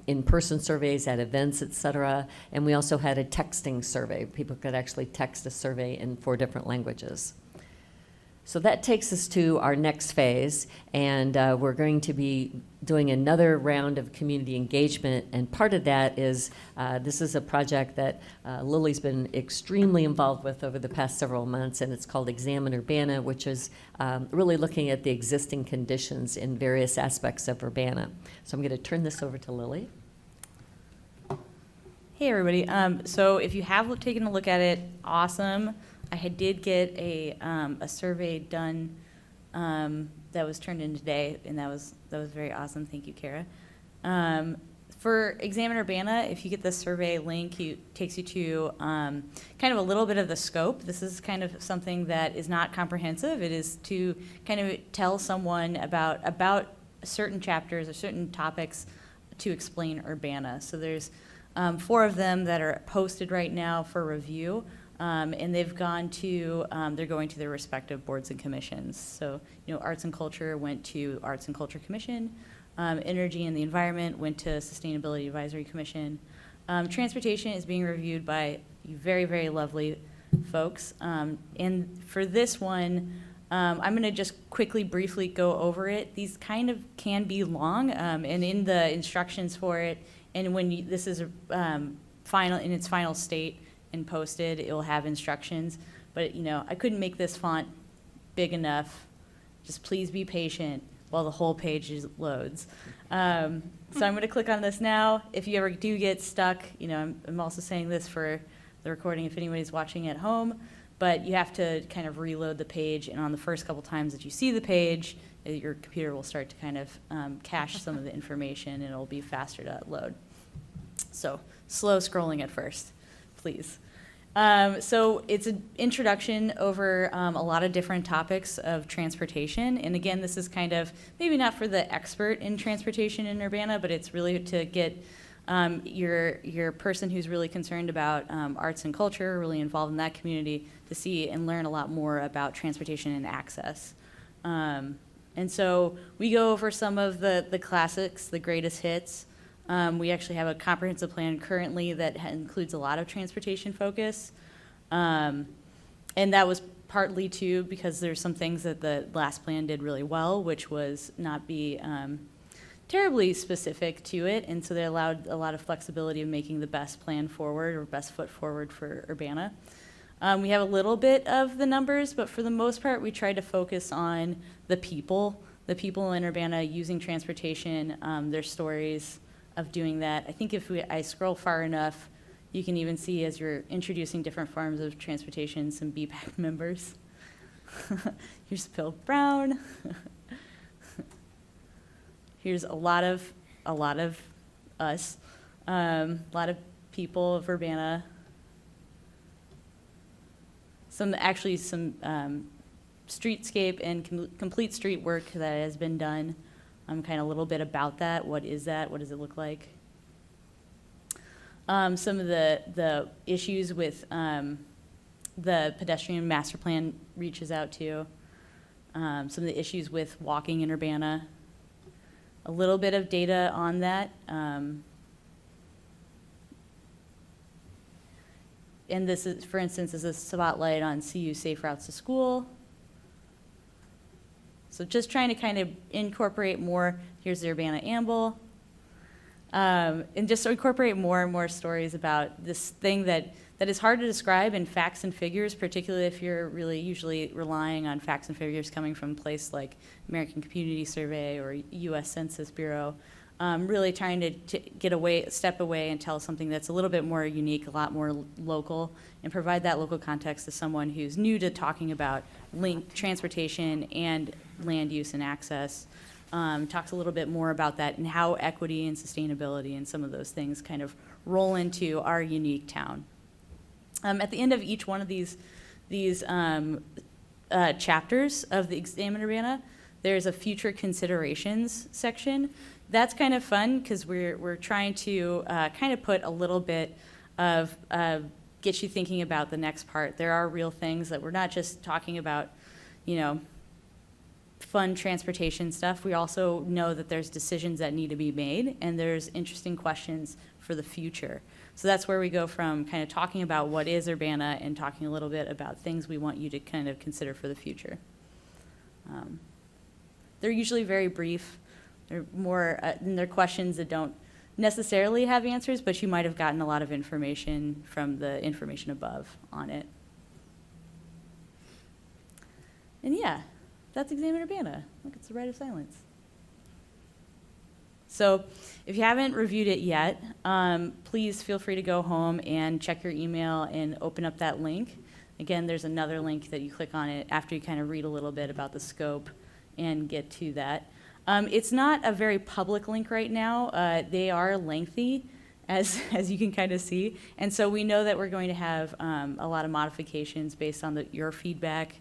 in-person surveys at events, et cetera, and we also had a texting survey. People could actually text a survey in 4 different languages. So that takes us to our next phase, and we're going to be doing another round of community engagement, and part of that is, this is a project that Lily's been extremely involved with over the past several months, and it's called Examine Urbana, which is really looking at the existing conditions in various aspects of Urbana. So I'm going to turn this over to Lily. Hey, everybody. So if you have taken a look at it, awesome. I did get a survey done that was turned in today, and that was very awesome. Thank you, Kara. For Examine Urbana, if you get the survey link, it takes you to kind of a little bit of the scope. This is kind of something that is not comprehensive. It is to kind of tell someone about certain chapters or certain topics to explain Urbana. So there's 4 of them that are posted right now for review. And they've gone to, they're going to their respective boards and commissions. So, Arts and Culture went to Arts and Culture Commission. Energy and the Environment went to Sustainability Advisory Commission. Transportation is being reviewed by very, very lovely folks. And for this one, I'm going to just quickly, briefly go over it. These kind of can be long, and in the instructions for it, and when this is final in its final state, and posted, it will have instructions. But, I couldn't make this font big enough. Just please be patient while the whole page loads. So I'm going to click on this now. If you ever do get stuck, I'm also saying this for the recording if anybody's watching at home, but you have to kind of reload the page, and on the first couple times that you see the page, your computer will start to kind of cache some of the information, and it'll be faster to load. So slow scrolling at first, please. So it's an introduction over a lot of different topics of transportation. And again, this is kind of maybe not for the expert in transportation in Urbana, but it's really to get your person who's really concerned about arts and culture, really involved in that community, to see and learn a lot more about transportation and access. And so we go over some of the classics, the greatest hits. We actually have a comprehensive plan currently that includes a lot of transportation focus. And that was partly too because there's some things that the last plan did really well, which was not be terribly specific to it. And so they allowed a lot of flexibility of making the best plan forward or best foot forward for Urbana. We have a little bit of the numbers, but for the most part, we tried to focus on the people in Urbana using transportation, their stories of doing that. I think if I scroll far enough, you can even see as you're introducing different forms of transportation, some BPAC members. Here's Bill Brown. Here's a lot of us, a lot of people of Urbana. Some streetscape and complete street work that has been done. Kind of a little bit about that. What is that? What does it look like? Some of the issues with the pedestrian master plan reaches out to. Some of the issues with walking in Urbana. A little bit of data on that. And this is, for instance, is a spotlight on CU Safe Routes to School. So just trying to kind of incorporate more, here's the Urbana Amble, and just incorporate more and more stories about this thing that is hard to describe in facts and figures, particularly if you're really usually relying on facts and figures coming from a place like American Community Survey or U.S. Census Bureau. Really trying to get away, step away and tell something that's a little bit more unique, a lot more local, and provide that local context to someone who's new to talking about transportation and land use and access. Talks a little bit more about that and how equity and sustainability and some of those things kind of roll into our unique town. At the end of each one of these chapters of the Examine Urbana, there's a future considerations section. That's kind of fun because we're trying to kind of put a little bit of get you thinking about the next part. There are real things that we're not just talking about, fun transportation stuff. We also know that there's decisions that need to be made and there's interesting questions for the future. So that's where we go from kind of talking about what is Urbana and talking a little bit about things we want you to kind of consider for the future. They're usually very brief. They're more, and they're questions that don't necessarily have answers, but you might have gotten a lot of information from the information above on it. And yeah, that's Examine Urbana. Look, it's the Rite of Silence. So if you haven't reviewed it yet, please feel free to go home and check your email and open up that link. Again, there's another link that you click on it after you kind of read a little bit about the scope and get to that. It's not a very public link right now. They are lengthy, as you can kind of see. And so we know that we're going to have a lot of modifications based on your feedback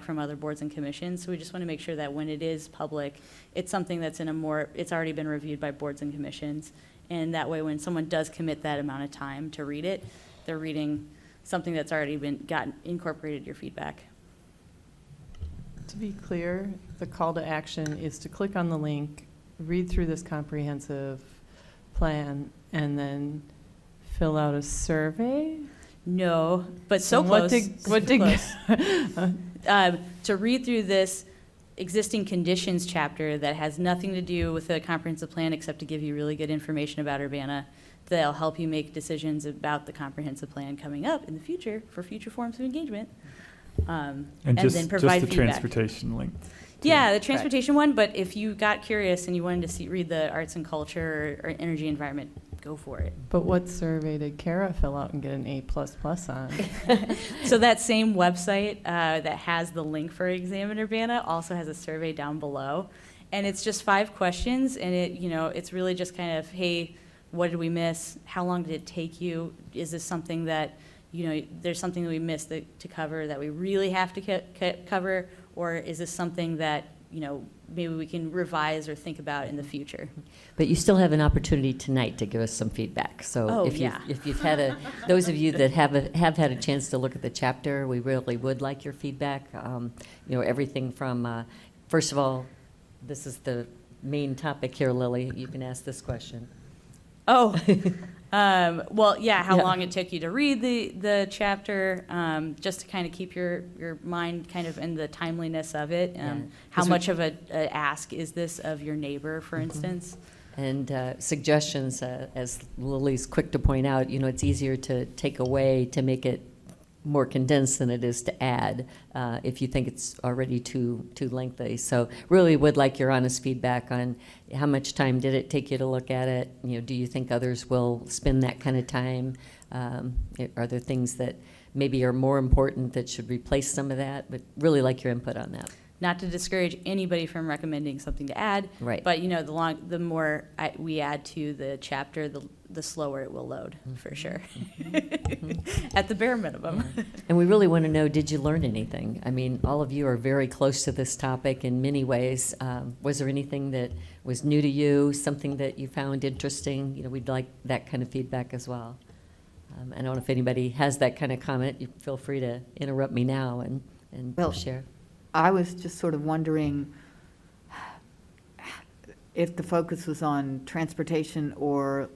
from other boards and commissions. So we just want to make sure that when it is public, it's something that's it's already been reviewed by boards and commissions. And that way when someone does commit that amount of time to read it, they're reading something that's already incorporated your feedback. To be clear, the call to action is to click on the link, read through this comprehensive plan, and then fill out a survey? No, but so close. Close. To read through this existing conditions chapter that has nothing to do with the comprehensive plan except to give you really good information about Urbana that'll help you make decisions about the comprehensive plan coming up in the future for future forms of engagement. And then provide just the feedback. transportation link. Yeah, the transportation one, but if you got curious and you wanted to read the arts and culture or energy environment, go for it. But what survey did Kara fill out and get an A++ on? So that same website that has the link for Examine Urbana also has a survey down below. And it's just 5 questions, and it's really just kind of, hey, what did we miss? How long did it take you? Is this something that, there's something that we missed to cover that we really have to cover? Or is this something that, maybe we can revise or think about in the future? But you still have an opportunity tonight to give us some feedback. So if you've had those of you that have had a chance to look at the chapter, we really would like your feedback. Everything from, first of all, this is the main topic here, Lily. You can ask this question. Oh, well, yeah, how long it took you to read the chapter, just to kind of keep your mind kind of in the timeliness of it. How much of a ask is this of your neighbor, for instance? And suggestions, as Lily's quick to point out, it's easier to take away to make it more condensed than it is to add if you think it's already too lengthy. So really would like your honest feedback on how much time did it take you to look at it? Do you think others will spend that kind of time? Are there things that maybe are more important that should replace some of that? But really like your input on that. Not to discourage anybody from recommending something to add, right? But the more we add to the chapter, the slower it will load, for sure. At the bare minimum. And we really want to know, did you learn anything? I mean, all of you are very close to this topic in many ways. Was there anything that was new to you, something that you found interesting? We'd like that kind of feedback as well. I don't know if anybody has that kind of comment. You feel free to interrupt me now and share. I was just sort of wondering if the focus was on transportation or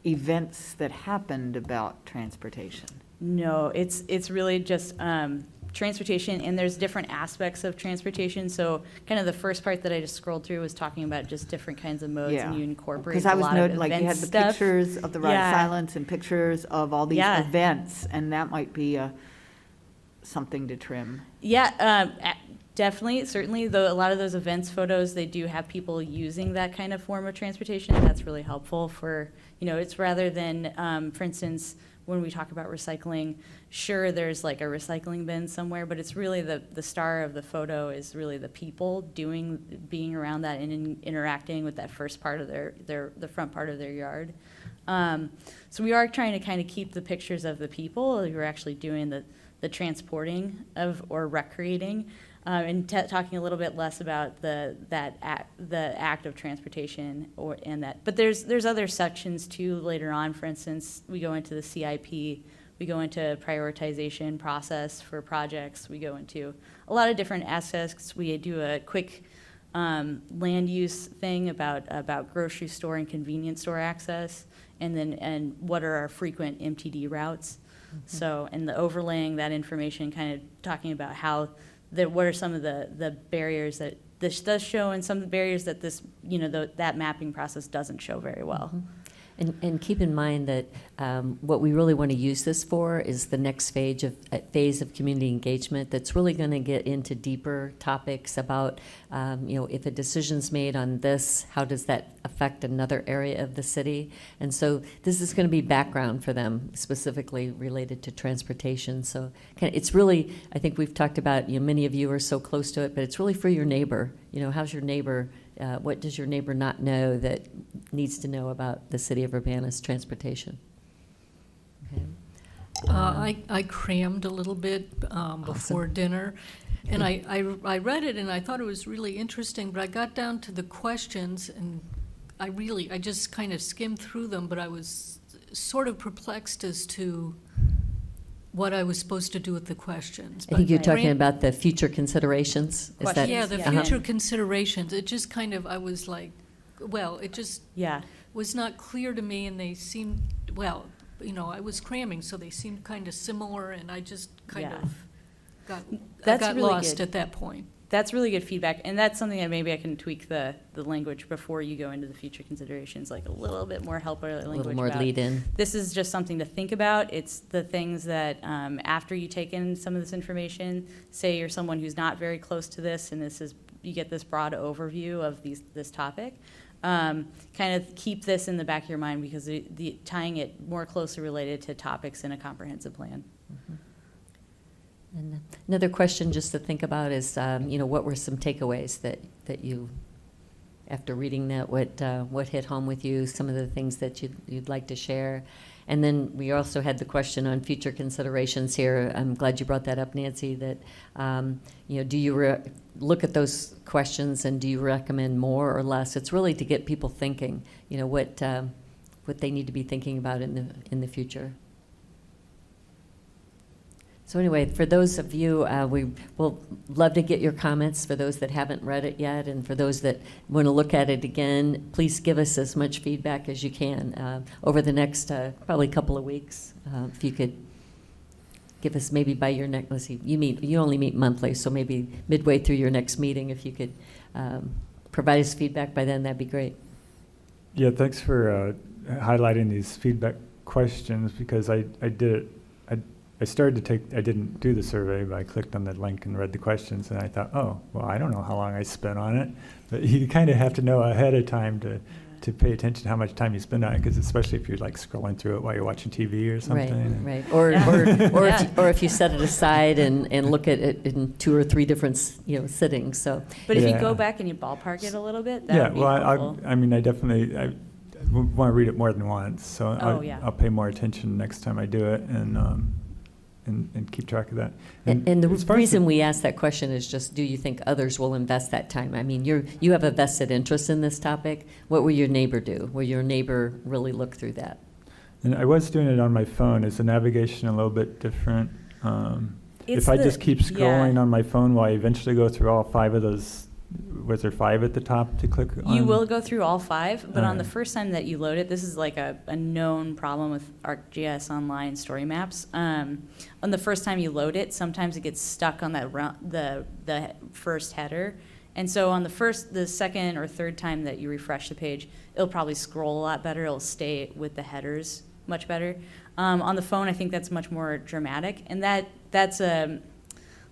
events that happened about transportation. No, it's really just transportation, and there's different aspects of transportation. So kind of the first part that I just scrolled through was talking about just different kinds of modes, and you incorporate Because I a was lot of noting, like, you event had the stuff. pictures of the ride Yeah. of silence and pictures of all these Yeah. events, and that might be something to trim. Yeah, definitely, certainly, though a lot of those events photos, they do have people using that kind of form of transportation, and that's really helpful for, it's rather than, for instance, when we talk about recycling, sure, there's like a recycling bin somewhere, but it's really the star of the photo is really the people being around that and interacting with that first part of the front part of their yard. So we are trying to kind of keep the pictures of the people who are actually doing the transporting of or recreating, and talking a little bit less about the act of transportation but there's other sections too later on. For instance, we go into the CIP, we go into prioritization process for projects, we go into a lot of different aspects. We do a quick land use thing about grocery store and convenience store access, and what are our frequent MTD routes. So, and the overlaying that information, kind of talking about what are some of the barriers that this does show, and some of the barriers that this, that mapping process doesn't show very well. And keep in mind that what we really want to use this for is the next phase of community engagement that's really going to get into deeper topics about, if a decision's made on this, how does that affect another area of the city? And so this is going to be background for them, specifically related to transportation. So it's really, I think we've talked about, many of you are so close to it, but it's really for your neighbor. How's your neighbor? What does your neighbor not know that needs to know about the city of Urbana's transportation? Okay. I crammed a little bit before dinner, and I read it and I thought it was really interesting, but I got down to the questions and I just kind of skimmed through them, but I was sort of perplexed as to what I was supposed to do with the questions. I think you're talking about the future considerations. Is that, yeah, the Yeah. future considerations. It just kind of, I was like, well, it just was not clear to me, and they seemed, I was cramming, so they seemed kind of similar, and I just kind of got really lost good. at that point. That's really good feedback, and that's something that maybe I can tweak the language before you go into the future considerations, like a little bit more helper language. a little more about, lead in. This is just something to think about. It's the things that after you take in some of this information, say you're someone who's not very close to this, and you get this broad overview of this topic. Kind of keep this in the back of your mind, because tying it more closely related to topics in a comprehensive plan. Mm-hmm. And another question just to think about is, what were some takeaways that you, after reading that, what hit home with you, some of the things that you'd like to share? And then we also had the question on future considerations here. I'm glad you brought that up, Nancy, that, do you look at those questions and do you recommend more or less? It's really to get people thinking, what they need to be thinking about in the future. So anyway, for those of you, we will love to get your comments for those that haven't read it yet, and for those that want to look at it again, please give us as much feedback as you can over the next probably couple of weeks. If you could give us maybe by your next, let's see, you only meet monthly, so maybe midway through your next meeting, if you could provide us feedback by then, that'd be great. Yeah, thanks for highlighting these feedback questions, because I did it. I didn't do the survey, but I clicked on the link and read the questions, and I thought, oh, well, I don't know how long I spent on it. But you kind of have to know ahead of time to pay attention to how much time you spend on it, because especially if you're like scrolling through it while you're watching TV or something. Right. Or if you set it aside and look at it in 2 or 3 different sittings. So. But if you go back and you ballpark it a little bit, that would be helpful. I definitely want to read it more than once, so I'll pay more attention next time I do it, and keep track of that. And the reason we ask that question is just, do you think others will invest that time? I mean, you have a vested interest in this topic. What will your neighbor do? Will your neighbor really look through that? And I was doing it on my phone. Is the navigation a little bit different? If I just keep scrolling on my phone, will I eventually go through all 5 of those Was there 5 at the top to click on? You will go through all 5, but on the Alright. first time that you load it, this is like a known problem with ArcGIS Online story maps. On the first time you load it, sometimes it gets stuck on that the first header. And so on the second or third time that you refresh the page, it'll probably scroll a lot better. It'll stay with the headers much better. On the phone, I think that's much more dramatic, and that's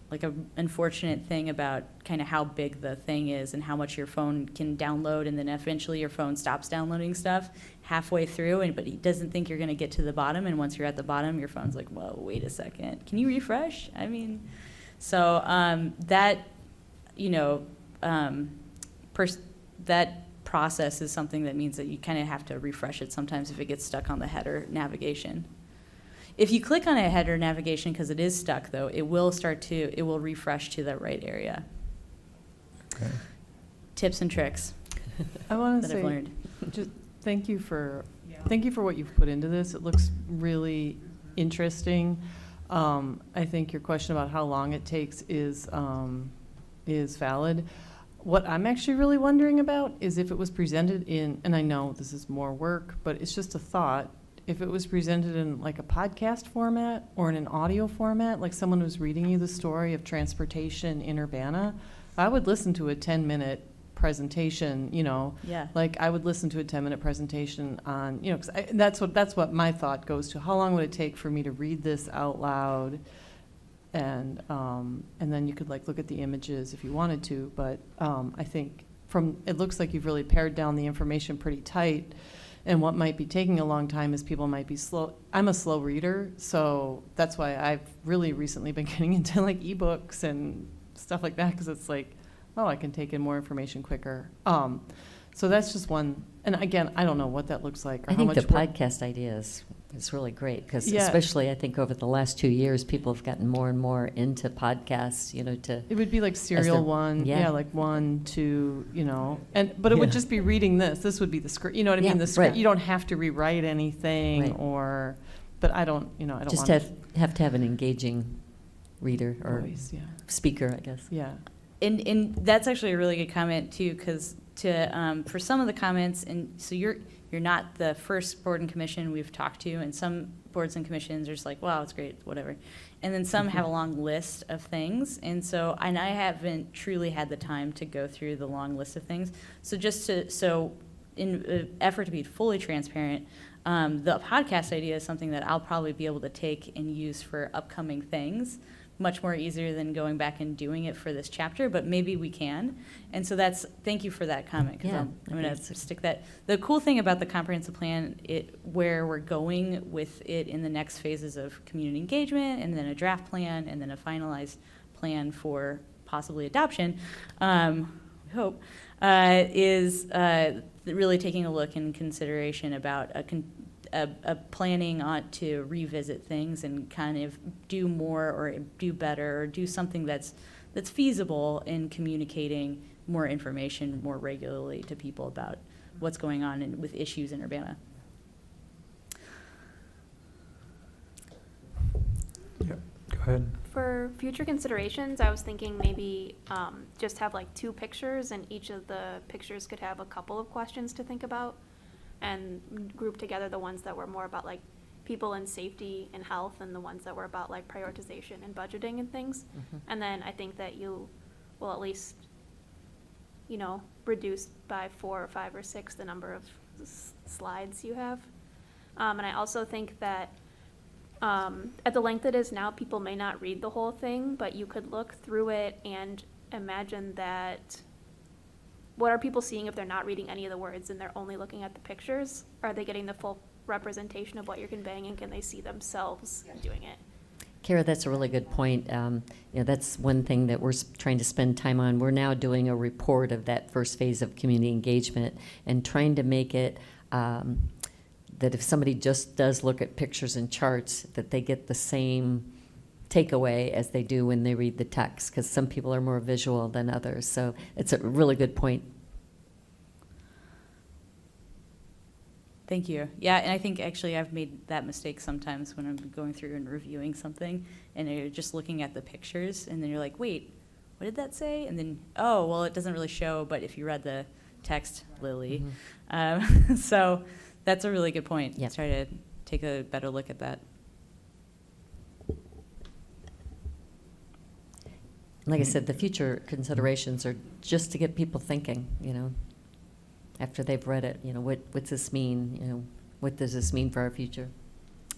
like an unfortunate thing about kind of how big the thing is and how much your phone can download, and then eventually your phone stops downloading stuff halfway through, but it doesn't think you're going to get to the bottom, and once you're at the bottom, your phone's like, whoa, wait a second, can you refresh? I mean, so that, you know, that process is something that means that you kind of have to refresh it sometimes if it gets stuck on the header navigation. If you click on a header navigation, because it is stuck though, it will refresh to the right area. Okay. Tips and tricks I want to that I've say, learned. just thank you for what you've put into this. It looks really interesting. I think your question about how long it takes is valid. What I'm actually really wondering about is if it was presented in, and I know this is more work, but it's just a thought, if it was presented in like a podcast format or in an audio format, like someone was reading you the story of transportation in Urbana, I would listen to a 10-minute presentation, you know. Yeah. Like I would listen to a 10-minute presentation on, you know, 'cause that's what my thought goes to. How long would it take for me to read this out loud? And then you could like look at the images if you wanted to, but I think it looks like you've really pared down the information pretty tight. And what might be taking a long time is people might be slow. I'm a slow reader, so that's why I've really recently been getting into like ebooks and stuff like that, because it's like, oh, I can take in more information quicker. So that's just one. And again, I don't know what that looks like or I how think much the work. podcast idea is really great, because Yeah. especially I think over the last 2 years, people have gotten more and more into podcasts, you know, to. It would be like serial they're- one, yeah. yeah, like 1, 2, you know, but it would Yeah. just be reading this. This would be the script, you know what I mean? Yeah, The script, right. you don't have to rewrite anything Right. but I don't Just want have to have an engaging reader or voice, yeah, speaker, I guess. yeah. And that's actually a really good comment too, because for some of the comments, and so you're not the first board and commission we've talked to, and some boards and commissions are just like, wow, it's great, whatever. And then some have a long list of things, and I haven't truly had the time to go through the long list of things. So in an effort to be fully transparent, the podcast idea is something that I'll probably be able to take and use for upcoming things, much more easier than going back and doing it for this chapter, but maybe we can. And so thank you for that comment, because Yeah, I'm I going to think stick that. The cool thing about the comprehensive plan, where we're going with it in the next phases of community engagement, and then a draft plan, and then a finalized plan for possibly adoption, we hope, is really taking a look and consideration about a planning on to revisit things and kind of do more or do better or do something that's feasible in communicating more information more regularly to people about what's going on with issues in Urbana. Yep, go ahead. For future considerations, I was thinking maybe just have like 2 pictures, and each of the pictures could have a couple of questions to think about, and group together the ones that were more about like people and safety and health, and the ones that were about like prioritization and budgeting and things. And then I think that you will at least, you know, reduce by 4 or 5 or 6 the number of slides you have. And I also think that at the length it is now, people may not read the whole thing, but you could look through it and imagine that what are people seeing if they're not reading any of the words and they're only looking at the pictures? Are they getting the full representation of what you're conveying, and can they see themselves doing it? Kara, that's a really good point. That's one thing that we're trying to spend time on. We're now doing a report of that first phase of community engagement and trying to make it that if somebody just does look at pictures and charts, that they get the same takeaway as they do when they read the text, because some people are more visual than others. So it's a really good point. Thank you. Yeah, and I think actually I've made that mistake sometimes when I'm going through and reviewing something, and you're just looking at the pictures, and then you're like, wait, what did that say? And then, oh, well, it doesn't really show, but if you read the text, Lily. So that's a really good point. Yep. Try to take a better look at that. Like I said, the future considerations are just to get people thinking, you know, after they've read it, you know, what's this mean? You know, what does this mean for our future?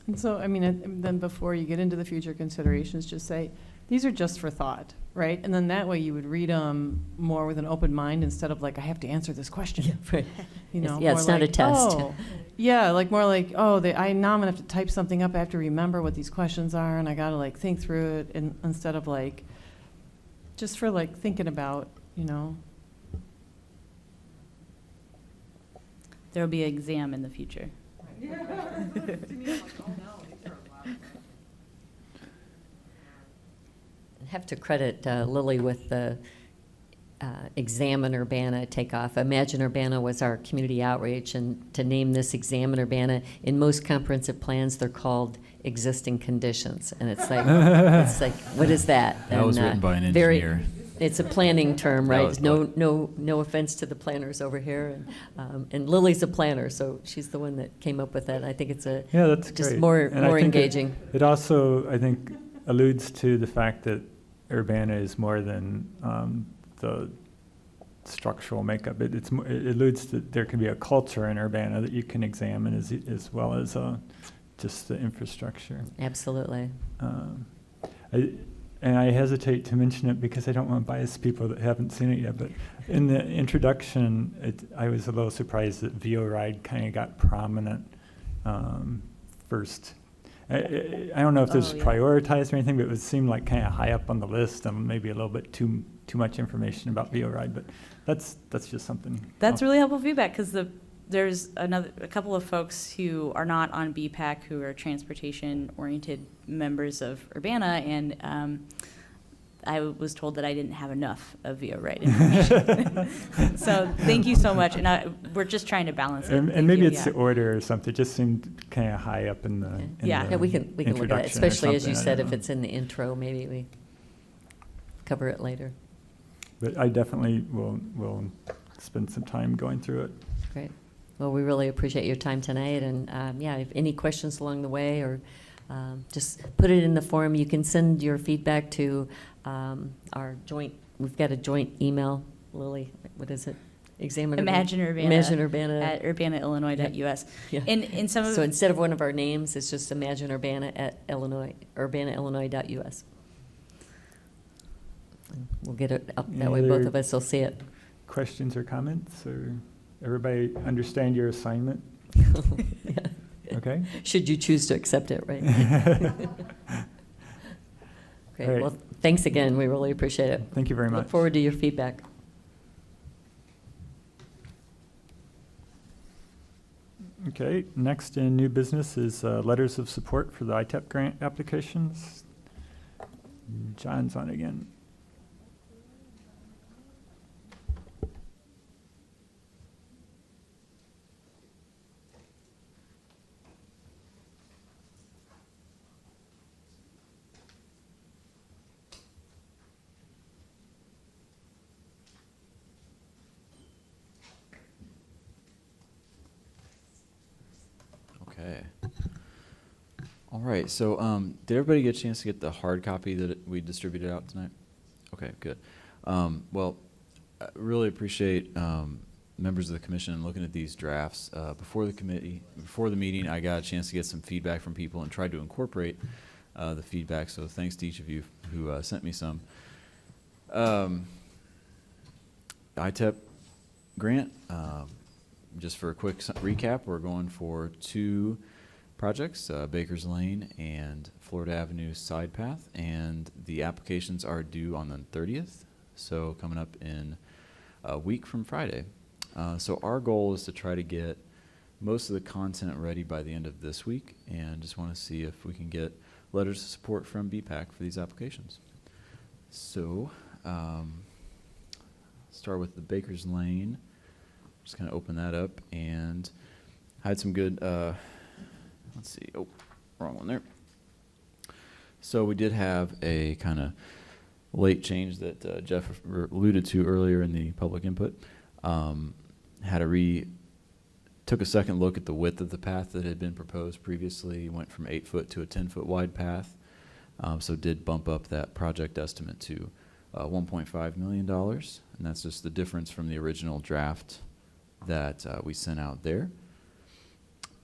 And so, I mean, then before you get into the future considerations, just say, these are just for thought, right? And then that way you would read them more with an open mind instead of like, I have to answer this question. Right. You know, Yeah, more it's not a like, test. oh, yeah, like more like, oh, now I'm gonna have to type something up. I have to remember what these questions are, and I gotta like think through it, and instead of like, just for like thinking about, you know. There will be an exam in the future. I have to credit Lily with the Examine Urbana takeoff. Imagine Urbana was our community outreach, and to name this Examine Urbana, in most comprehensive plans, they're called existing conditions. And it's like, what is that? That was And, written by an very- engineer. It's a planning term, That right? was No offense to the planners over here. And Lily's a planner, so she's the one that came up with that. I think it's Yeah, that's just great. more And I think engaging. It also, I think, alludes to the fact that Urbana is more than the structural makeup. It alludes to there can be a culture in Urbana that you can examine as well as just the infrastructure. Absolutely. And I hesitate to mention it because I don't want to bias people that haven't seen it yet, but in the introduction, I was a little surprised that VO Ride kind of got prominent first. I don't know if this was prioritized or anything, but it seemed like kind of high up on the list and maybe a little bit too much information about VO Ride, but that's just something. That's really helpful feedback, because there's a couple of folks who are not on BPAC who are transportation-oriented members of Urbana, and I was told that I didn't have enough of VO Ride information. So thank you so much, and we're just trying to balance it. And maybe it's the order or something. It just seemed kind of high up in the Yeah, we can look at it, introduction or especially as you something, I said, don't if know. it's in the intro, maybe we cover it later. But I definitely will spend some time going through it. Great. Well, we really appreciate your time tonight, and yeah, if any questions along the way, or just put it in the forum. You can send your feedback to our joint, we've got a joint email, Lily, what is it? Imagine Urbana. Imagine Urbana. At urbanaillinois.us. Yeah. In some of So instead of one of our names, it's just Imagine Urbana at urbanaillinois.us. And we'll get it up, that way both of us will see it. Questions or comments, or everybody understand your assignment? Yeah. Okay. Should you choose to accept it, right? Great. All right. Well, thanks again. We really appreciate it. Thank you very much. Look forward to your feedback. Okay, next in new business is letters of support for the ITEP grant applications. John's on again. Okay. All right, so did everybody get a chance to get the hard copy that we distributed out tonight? Okay, good. Well, I really appreciate members of the commission looking at these drafts. Before the meeting, I got a chance to get some feedback from people and tried to incorporate the feedback, so thanks to each of you who sent me some. ITEP grant, just for a quick recap, we're going for 2 projects, Baker's Lane and Florida Avenue Side Path, and the applications are due on the 30th, so coming up in a week from Friday. So our goal is to try to get most of the content ready by the end of this week, and just want to see if we can get letters of support from BPAC for these applications. So, start with the Baker's Lane. Just kind of open that up, and I had some good, let's see, oh, wrong one there. So we did have a kind of late change that Jeff alluded to earlier in the public input. Took a second look at the width of the path that had been proposed previously, went from 8-foot to a 10-foot wide path. So did bump up that project estimate to $1.5 million, and that's just the difference from the original draft that we sent out there.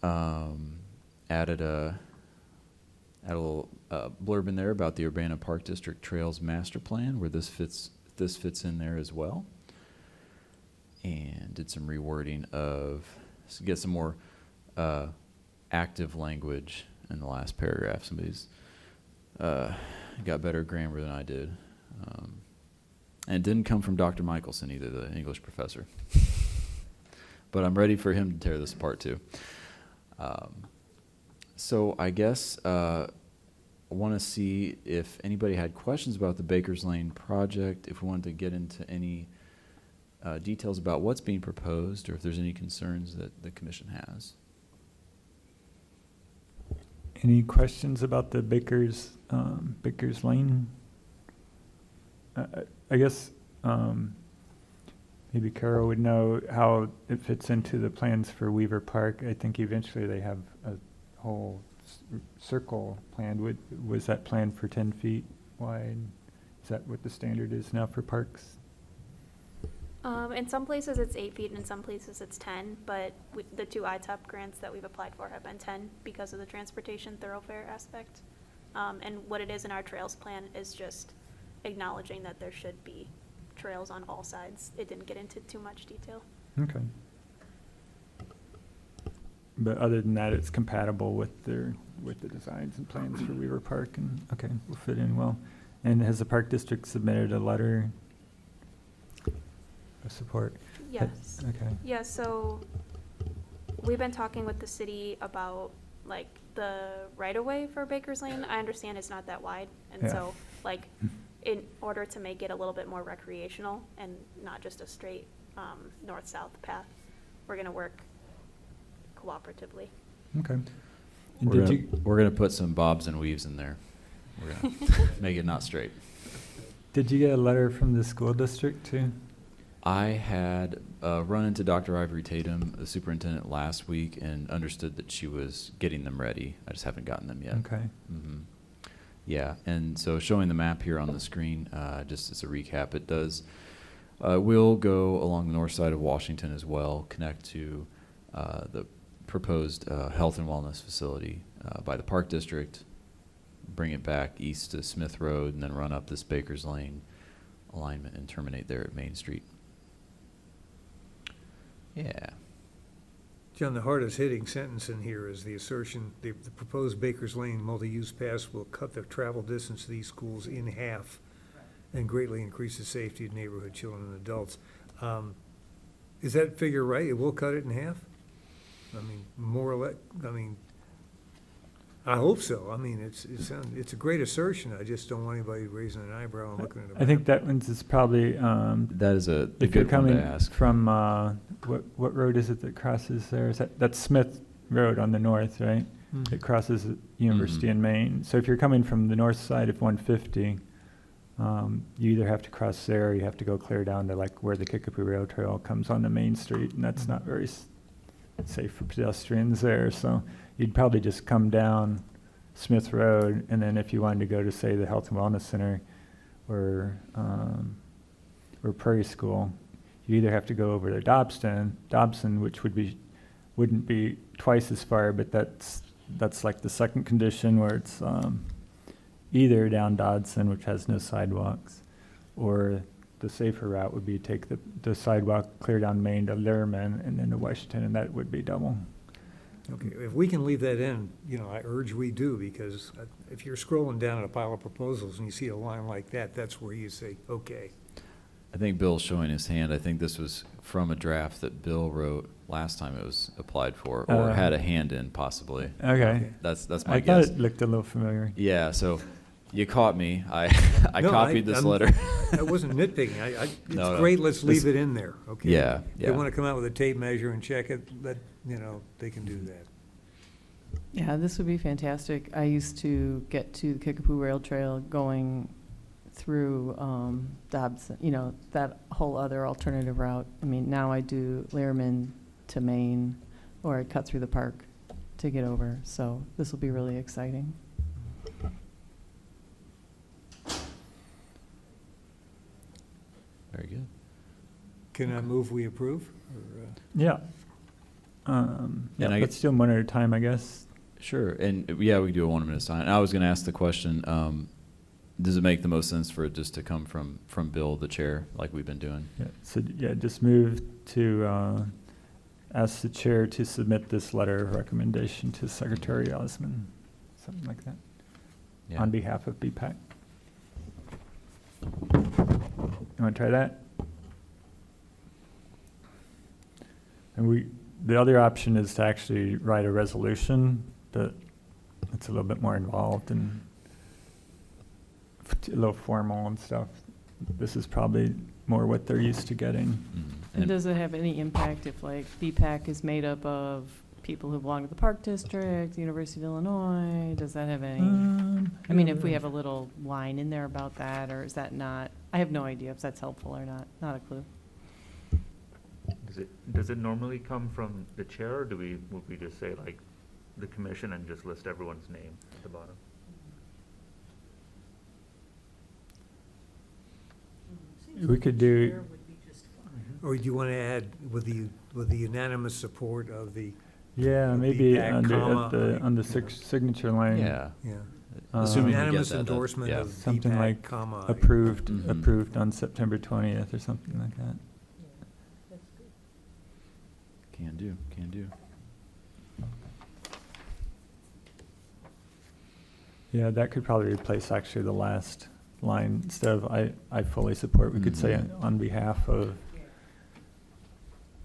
Added a little blurb in there about the Urbana Park District Trails Master Plan, where this fits in there as well, and did some rewording to get some more active language in the last paragraph. Somebody's got better grammar than I did. And it didn't come from Dr. Michelson either, the English professor. But I'm ready for him to tear this apart too. So I guess I want to see if anybody had questions about the Baker's Lane project, if we wanted to get into any details about what's being proposed, or if there's any concerns that the commission has. Any questions about the Baker's Lane? I guess maybe Carol would know how it fits into the plans for Weaver Park. I think eventually they have a whole circle planned. Was that planned for 10 feet wide? Is that what the standard is now for parks? In some places it's 8 feet, and in some places it's 10, but the 2 ITOP grants that we've applied for have been 10 because of the transportation thoroughfare aspect. And what it is in our trails plan is just acknowledging that there should be trails on all sides. It didn't get into too much detail. Okay. But other than that, it's compatible with the designs and plans for Weaver Park, and okay, will fit in well. And has the Park District submitted a letter of support? Yes. Okay. Yeah, so we've been talking with the city about like the right-of-way for Baker's Lane. I understand it's not that wide, and Yeah. so like in order to make it a little bit more recreational and not just a straight north-south path, we're gonna work cooperatively. Okay. And We're gonna put some bobs and weaves in there. We're gonna make it not straight. Did you get a letter from the school district too? I had run into Dr. Ivory Tatum, the superintendent, last week, and understood that she was getting them ready. I just haven't gotten them yet. Okay. Mm-hmm. Yeah, and so showing the map here on the screen, just as a recap, it does will go along the north side of Washington as well, connect to the proposed health and wellness facility by the Park District, bring it back east to Smith Road, and then run up this Baker's Lane alignment and terminate there at Main Street. Yeah. John, the hardest hitting sentence in here is the assertion, the proposed Baker's Lane multi-use pass will cut the travel distance to these schools in half and greatly increase the safety of neighborhood children and adults. Is that figure right? It will cut it in half? I mean, more or less, I mean, I hope so. I mean, it's a great assertion. I just don't want anybody raising an eyebrow and looking at it. I think that one's is probably, That is a if you're good one to coming ask. from, what road is it that crosses there? Is that's Smith Road on the north, right? It crosses University and Main. So if you're coming from the north side of 150, you either have to cross there or you have to go clear down to like where the Kickapoo Rail Trail comes onto Main Street, and that's not very safe for pedestrians there. So you'd probably just come down Smith Road, and then if you wanted to go to, say, the Health and Wellness Center or Prairie School, you either have to go over to Dobson, which wouldn't be twice as far, but that's like the second condition where it's either down Dodson, which has no sidewalks, or the safer route would be take the sidewalk clear down Main to Lehrman and then to Washington, and that would be double. Okay, if we can leave that in, I urge we do, because if you're scrolling down at a pile of proposals and you see a line like that, that's where you say, okay. I think Bill's showing his hand. I think this was from a draft that Bill wrote last time it was applied for, or had a hand in possibly. Okay. That's my I guess. thought it looked a little familiar. Yeah, so you caught me. I No, copied this letter. I wasn't nitpicking. It's No. great, let's leave it in there, okay? Yeah, They yeah. want to come out with a tape measure and check it, they can do that. Yeah, this would be fantastic. I used to get to the Kickapoo Rail Trail going through Dobson, you know, that whole other alternative route. I mean, now I do Learman to Maine, or I cut through the park to get over. So this will be really exciting. Very good. Can I move we approve? Or, Yeah. Yeah, And let's do them one at a time, I guess. Sure, and yeah, we can do it 1 minute at a time. And I was gonna ask the question, does it make the most sense for it just to come from Bill, the chair, like we've been doing? Yeah, so, yeah, just move to ask the chair to submit this letter of recommendation to Secretary Osmond, something like that, Yeah. on behalf of BPAC. You want to try that? And the other option is to actually write a resolution, but it's a little bit more involved and a little formal and stuff. This is probably more what they're used to getting. And does it have any impact if, like, BPAC is made up of people who belong to the Park District, the University of Illinois? Does that have any? I mean, if we have a little line in there about that, or is that not? I have no idea if that's helpful or not. Not a clue. Does it normally come from the chair, or would we just say like the commission and just list everyone's name at the bottom? We could do, or do you want to add with the unanimous support of the? yeah, the maybe BPAC, on the signature line. Yeah. Yeah. Assuming we get Unanimous that, endorsement yeah. of Something BPAC, like comma. approved, Mhm. approved on September 20th or something like that. Can do. Yeah, that could probably replace actually the last line. Instead of I fully support, we could say Mhm. on behalf of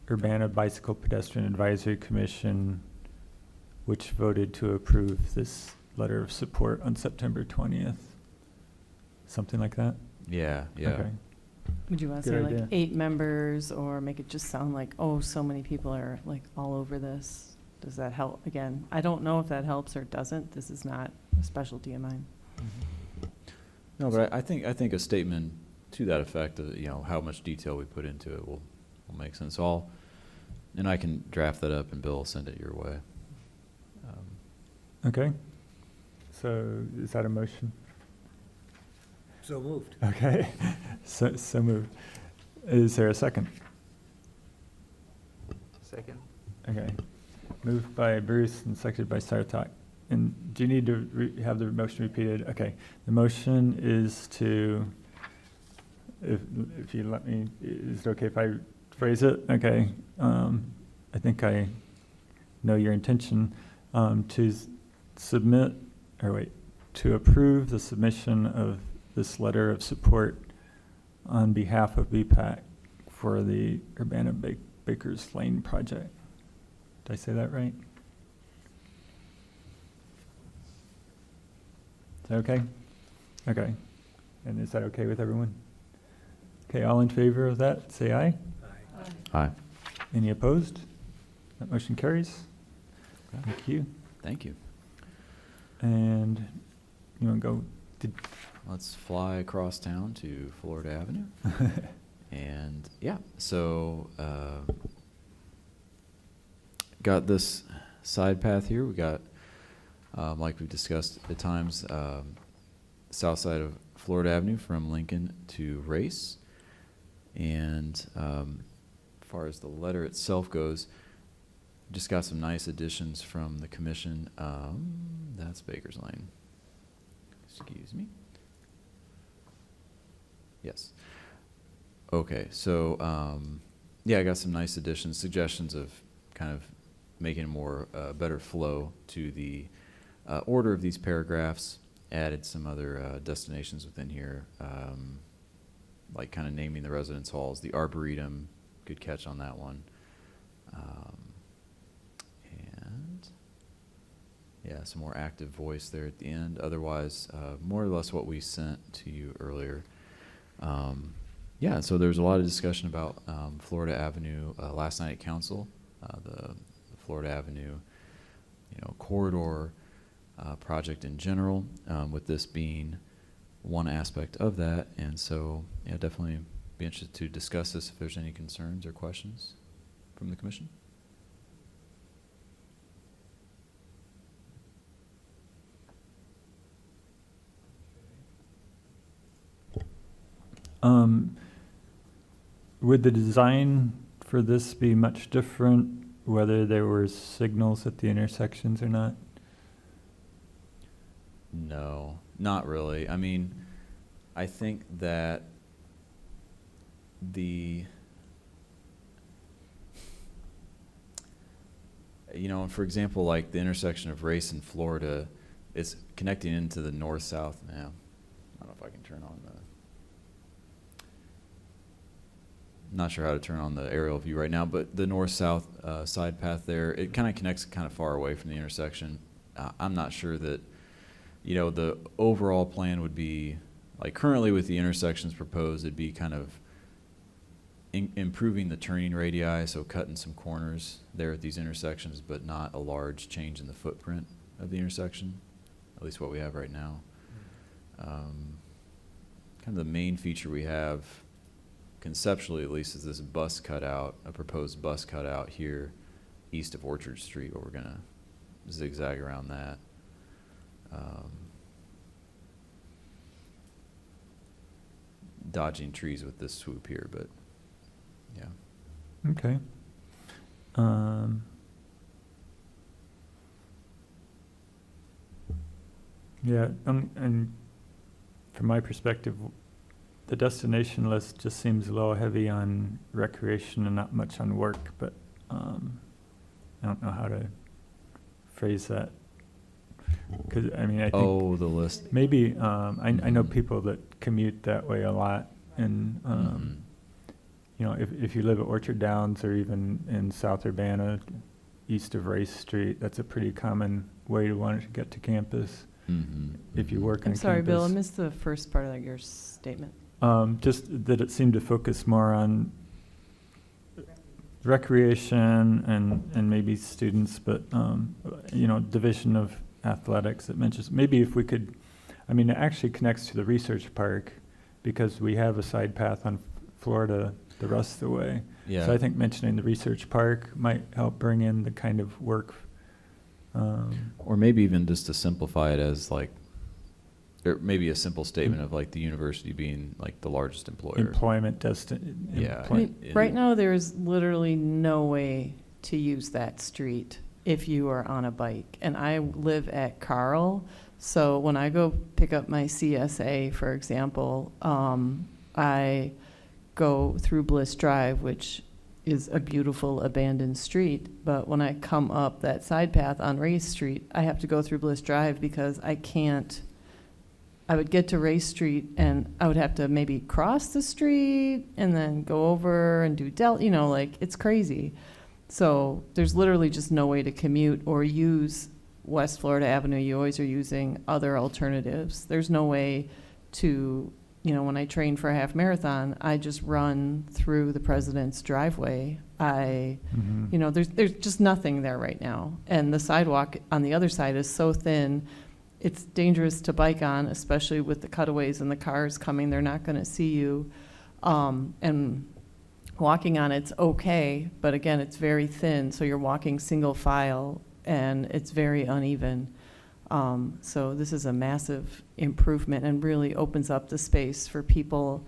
Urbana Bicycle Pedestrian Advisory Commission, which voted to approve this letter of support on September 20th. Something like that? Yeah. Okay. Would you want to Good say like idea. 8 members, or make it just sound like, oh, so many people are like all over this? Does that help? Again, I don't know if that helps or doesn't. This is not a specialty of mine. No, but I think a statement to that effect, of, you know, how much detail we put into it will make sense. And I can draft that up and Bill will send it your way. Okay. So is that a motion? So moved. Okay. So moved. Is there a second? Second. Okay. Moved by Bruce and seconded by Sartak. And do you need to have the motion repeated? Okay. The motion is to, if you let me, is it okay if I phrase it? Okay. I think I know your intention, to submit, or wait, to approve the submission of this letter of support on behalf of BPAC for the Urbana Bakers Lane project. Did I say that right? Is that okay? Okay. And is that okay with everyone? Okay, all in favor of that, say aye. Aye. Any opposed? That motion carries. Okay. Thank you. Thank you. And you want to go? Let's fly across town to Florida Avenue. And yeah, so got this side path here. We got, like we've discussed at times, south side of Florida Avenue from Lincoln to Race. And as far as the letter itself goes, just got some nice additions from the commission. That's Baker's Lane. Excuse me. Yes. Okay, so yeah, I got some nice additions, suggestions of kind of making a more better flow to the order of these paragraphs. Added some other destinations within here, like kind of naming the residence halls, the Arboretum, good catch on that one. And yeah, some more active voice there at the end. Otherwise, more or less what we sent to you earlier. Yeah, so there was a lot of discussion about Florida Avenue last night at council, the Florida Avenue, corridor project in general, with this being one aspect of that. And so, yeah, definitely be interested to discuss this if there's any concerns or questions from the commission. Would the design for this be much different, whether there were signals at the intersections or not? No, not really. I mean, I think that for example, like the intersection of Race and Florida, it's connecting into the north-south now. I don't know if I can turn on not sure how to turn on the aerial view right now, but the north-south side path there, it kind of connects kind of far away from the intersection. I'm not sure that, the overall plan would be, like currently with the intersections proposed, it'd be kind of improving the turning radii, so cutting some corners there at these intersections, but not a large change in the footprint of the intersection, at least what we have right now. Kind of the main feature we have, conceptually at least, is this bus cutout, a proposed bus cutout here east of Orchard Street, where we're going to zigzag around that. Dodging trees with this swoop here, but yeah. Okay. Yeah, and from my perspective, the destination list just seems a little heavy on recreation and not much on work, but I don't know how to phrase that. Because, I mean, I think... the list. Maybe, I know people that commute that way a lot, and, if you live at Orchard Downs or even in South Urbana, east of Race Street, that's a pretty common way to want to get to campus if you work on campus. I'm sorry, Bill, I missed the first part of your statement. Just that it seemed to focus more on recreation and maybe students, but, division of athletics. It mentions, maybe if we could, it actually connects to the research park because we have a side path on Florida the rest of the way. Yeah. So I think mentioning the research park might help bring in the kind of work. Or maybe even just to simplify it as like, or maybe a simple statement of like the university being like the largest employer. Employment Yeah. Right now, there's literally no way to use that street if you are on a bike. And I live at Carl, so when I go pick up my CSA, for example, I go through Bliss Drive, which is a beautiful abandoned street. But when I come up that side path on Race Street, I have to go through Bliss Drive because I would get to Race Street and I would have to maybe cross the street and then go over and do it's crazy. So there's literally just no way to commute or use West Florida Avenue. You always are using other alternatives. There's no way to, when I train for a half marathon, I just run through the President's driveway. There's just nothing there right now. And the sidewalk on the other side is so thin, it's dangerous to bike on, especially with the cutaways and the cars coming. They're not going to see you. And walking on it's okay, but again, it's very thin, so you're walking single file, and it's very uneven. So this is a massive improvement and really opens up the space for people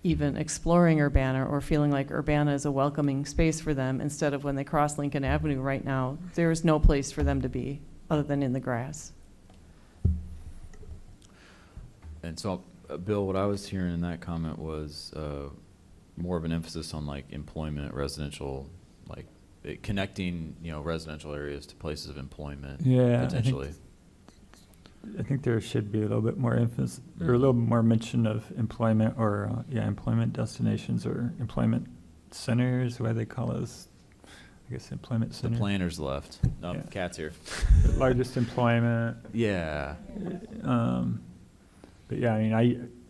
even exploring Urbana or feeling like Urbana is a welcoming space for them instead of when they cross Lincoln Avenue right now. There is no place for them to be other than in the grass. And so, Bill, what I was hearing in that comment was more of an emphasis on like employment, residential, like connecting, residential areas to places of employment. Yeah, potentially. I think there should be a little bit more emphasis or a little more mention of employment or employment destinations or employment centers. What do they call those? I guess employment centers. The planners left. No, Yeah. Cat's here. Largest employment. Yeah. But yeah,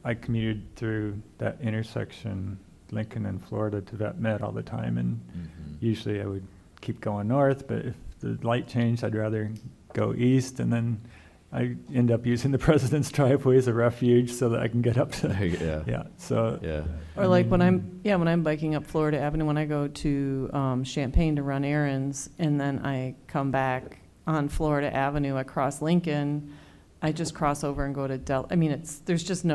I commuted through that intersection, Lincoln and Florida, to Vet Med all the time, and usually I would keep going north, but if the light changed, I'd rather go east, and then, I end up using the president's driveway as a refuge so that I can get up to, There you go. yeah, so. Yeah. Or like when I'm biking up Florida Avenue, when I go to Champaign to run errands, and then I come back on Florida Avenue, I cross Lincoln, I just cross over and go to I mean, there's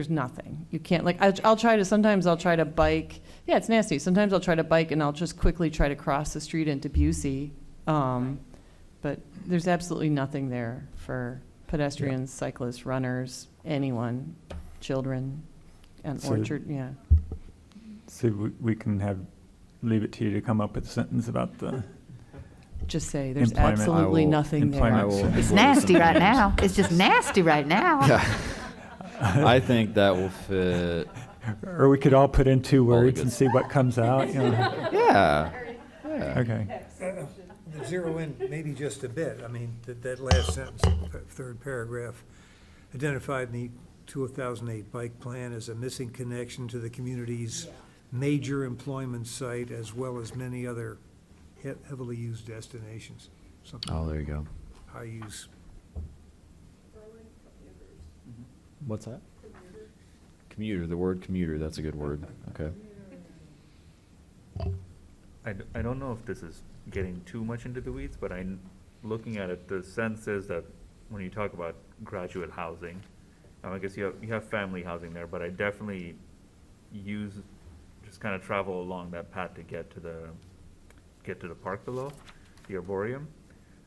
nothing. You can't, like, sometimes I'll try to bike, yeah, it's nasty. Sometimes I'll try to bike and I'll just quickly try to cross the street into Busey. But there's absolutely nothing there for pedestrians, cyclists, runners, anyone, children, and So- Orchard, yeah. So we can leave it to you to come up with a sentence about the Just say, there's employment. absolutely nothing there. Employment. It's nasty right now. It's just nasty right now. Yeah. I think that will fit. Or we could all put in 2 All the words good and see what comes out, you know. Yeah. Yeah. Okay. To zero in maybe just a bit, I mean, that last sentence, third paragraph, identified in the 2008 bike plan as a missing connection to the community's major employment site as well as many other heavily used destinations. Something Oh, there you go. high use. What's that? Commuter. The word commuter. That's a good word. Okay. I don't know if this is getting too much into the weeds, but looking at it, the sense is that when you talk about graduate housing, I guess you have family housing there, but I definitely just kind of travel along that path to get to the park below, the Arboretum.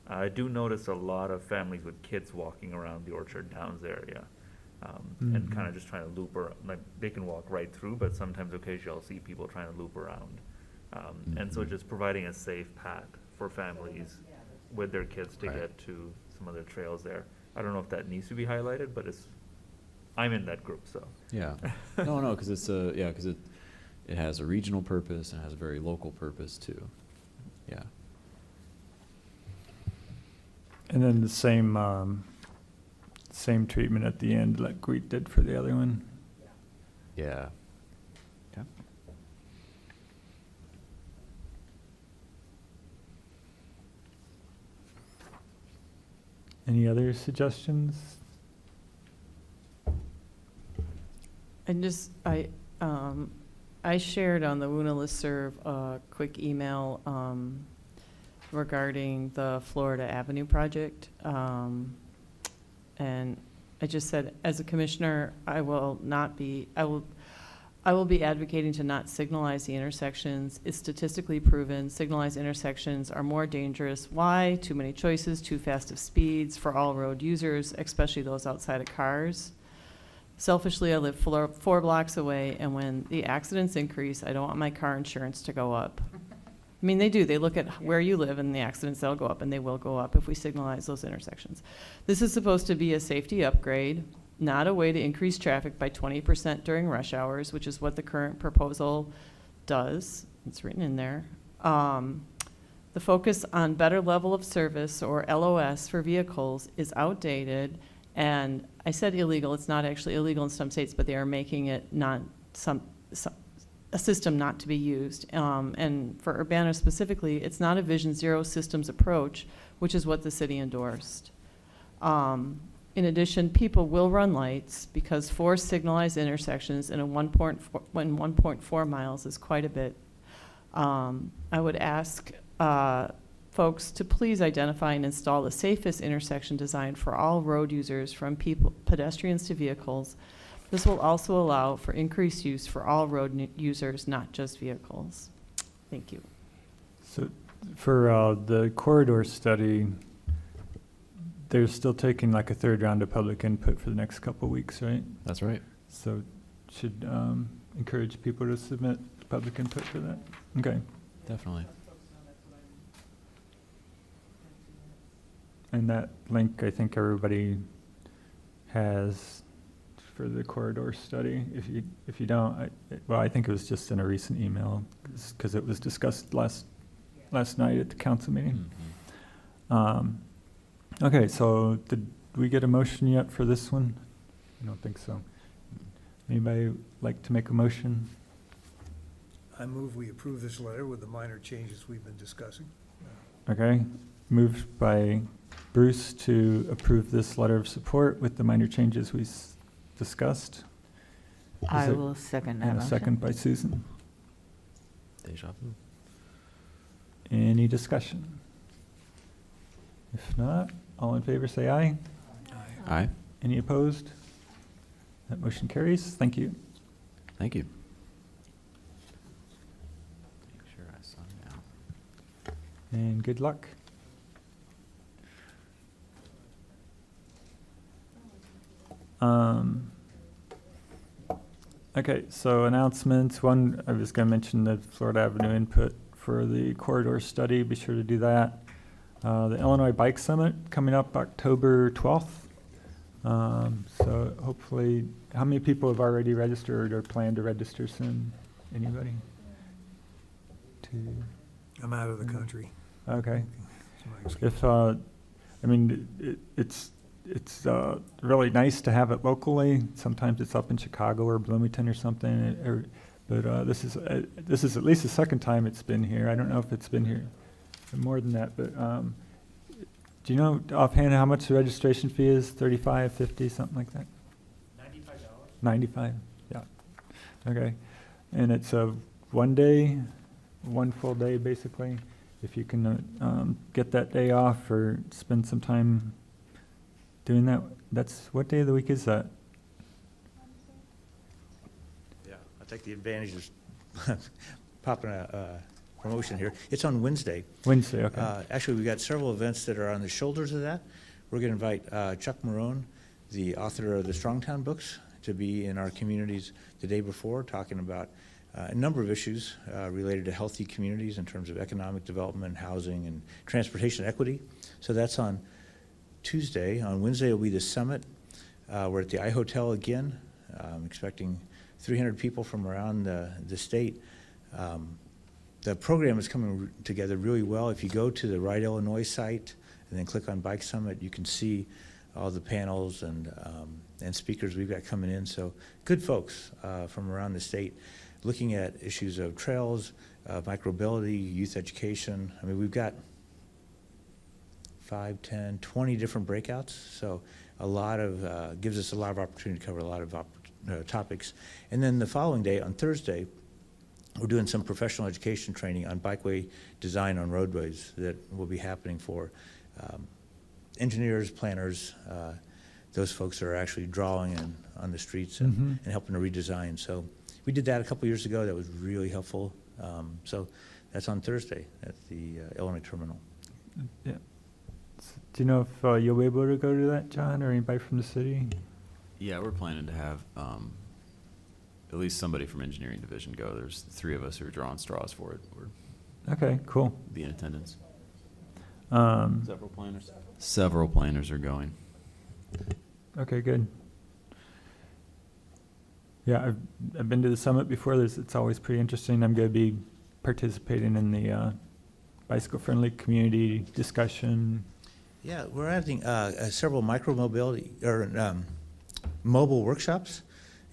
I do notice a lot of families with kids walking around the Orchard Downs area, and kind of just trying to loop around. Like, they can walk right through, but sometimes occasionally I'll see people trying to loop around. And so just providing a safe path for families with their kids to get to some of the trails there. I don't know if that needs to be highlighted, but I'm in that group, so. Yeah. No, because because it has a regional purpose and it has a very local purpose too. Yeah. And then the same treatment at the end like we did for the other one. Yeah. Okay. Any other suggestions? I shared on the WUNA listserv a quick email regarding the Florida Avenue project. And I just said, as a commissioner, I will be advocating to not signalize the intersections. It's statistically proven signalized intersections are more dangerous. Why? Too many choices, too fast of speeds for all road users, especially those outside of cars. Selfishly, I live 4 blocks away, and when the accidents increase, I don't want my car insurance to go up. I mean, they do. They look at where you live and the accidents, they'll go up, and they will go up if we signalize those intersections. This is supposed to be a safety upgrade, not a way to increase traffic by 20% during rush hours, which is what the current proposal does. It's written in there. The focus on better level of service, or LOS, for vehicles is outdated. And I said illegal. It's not actually illegal in some states, but they are making it a system not to be used. And for Urbana specifically, it's not a Vision Zero systems approach, which is what the city endorsed. In addition, people will run lights because 4 signalized intersections in 1.4 miles is quite a bit. I would ask folks to please identify and install the safest intersection design for all road users, from pedestrians to vehicles. This will also allow for increased use for all road users, not just vehicles. Thank you. So for the corridor study, they're still taking like a 3rd round of public input for the next couple of weeks, right? That's right. So should encourage people to submit public input for that. Okay. Definitely. And that link, I think everybody has for the corridor study. If you don't, I think it was just in a recent email because it was discussed last night at the council meeting. Okay, so did we get a motion yet for this one? I don't think so. Anybody like to make a motion? I move we approve this letter with the minor changes we've been discussing. Okay, moved by Bruce to approve this letter of support with the minor changes we discussed. I Is it- will second that And a motion. second by Susan. Deja vu. Any discussion? If not, all in favor say aye. Aye. Any opposed? That motion carries. Thank you. Thank you. Make sure I sign out. And good luck. Okay, so announcements. One, I was going to mention the Florida Avenue input for the corridor study. Be sure to do that. The Illinois Bike Summit coming up October 12th. So hopefully, how many people have already registered or plan to register soon? Anybody? Two. I'm out of the country. Okay. That's my excuse. If, I mean, it's really nice to have it locally. Sometimes it's up in Chicago or Bloomington or something. But this is at least the second time it's been here. I don't know if it's been here more than that. But do you know offhand how much the registration fee is? $35, $50, something like that? $95. $95. Yeah. Okay. And it's a one full day basically. If you can get that day off or spend some time doing that. What day of the week is that? Yeah, I'll take the advantage of popping a promotion here. It's on Wednesday. Wednesday, okay. Actually, we've got several events that are on the shoulders of that. We're going to invite Chuck Marone, the author of the Strongtown books, to be in our communities the day before, talking about a number of issues related to healthy communities in terms of economic development, housing, and transportation equity. So that's on Tuesday. On Wednesday will be the summit. We're at the iHotel again. I'm expecting 300 people from around the state. The program is coming together really well. If you go to the Ride Illinois site and then click on Bike Summit, you can see all the panels and speakers we've got coming in. So good folks from around the state looking at issues of trails, micromobility, youth education. I mean, we've got 5, 10, 20 different breakouts. So a lot of, gives us a lot of opportunity to cover a lot of topics. And then the following day, on Thursday, we're doing some professional education training on bikeway design on roadways that will be happening for engineers, planners, those folks that are actually drawing on the streets and helping to redesign. So we did that a couple years ago. That was really helpful. So that's on Thursday at the Illinois Terminal. Yeah. Do you know if you'll be able to go to that, John, or anybody from the city? Yeah, we're planning to have at least somebody from engineering division go. There's 3 of us who are drawing straws for it. We're Okay, cool. be in attendance. Several planners. Several planners are going. Okay, good. Yeah, I've been to the summit before. It's always pretty interesting. I'm going to be participating in the bicycle-friendly community discussion. Yeah, we're having several micro-mobility or mobile workshops.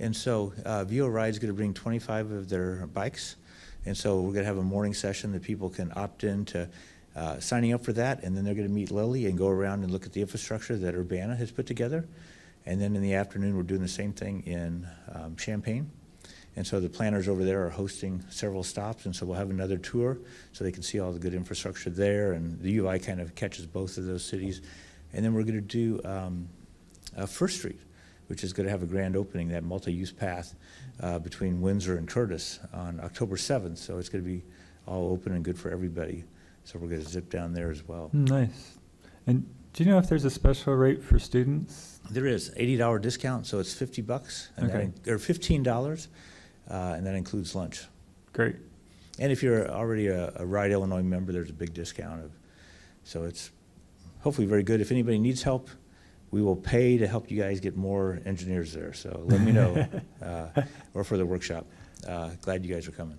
And so VO Ride's going to bring 25 of their bikes. And so we're going to have a morning session that people can opt in to signing up for that. And then they're going to meet Lily and go around and look at the infrastructure that Urbana has put together. And then in the afternoon, we're doing the same thing in Champaign. And so the planners over there are hosting several stops. And so we'll have another tour so they can see all the good infrastructure there. And the UI kind of catches both of those cities. And then we're going to do First Street, which is going to have a grand opening, that multi-use path between Windsor and Curtis on October 7th. So it's going to be all open and good for everybody. So we're going to zip down there as well. Nice. And do you know if there's a special rate for students? There is $80 discount, so it's $50, and Okay. or $15, and that includes lunch. Great. And if you're already a Ride Illinois member, there's a big discount. So it's hopefully very good. If anybody needs help, we will pay to help you guys get more engineers there. So let me know, or for the workshop. Glad you guys are coming.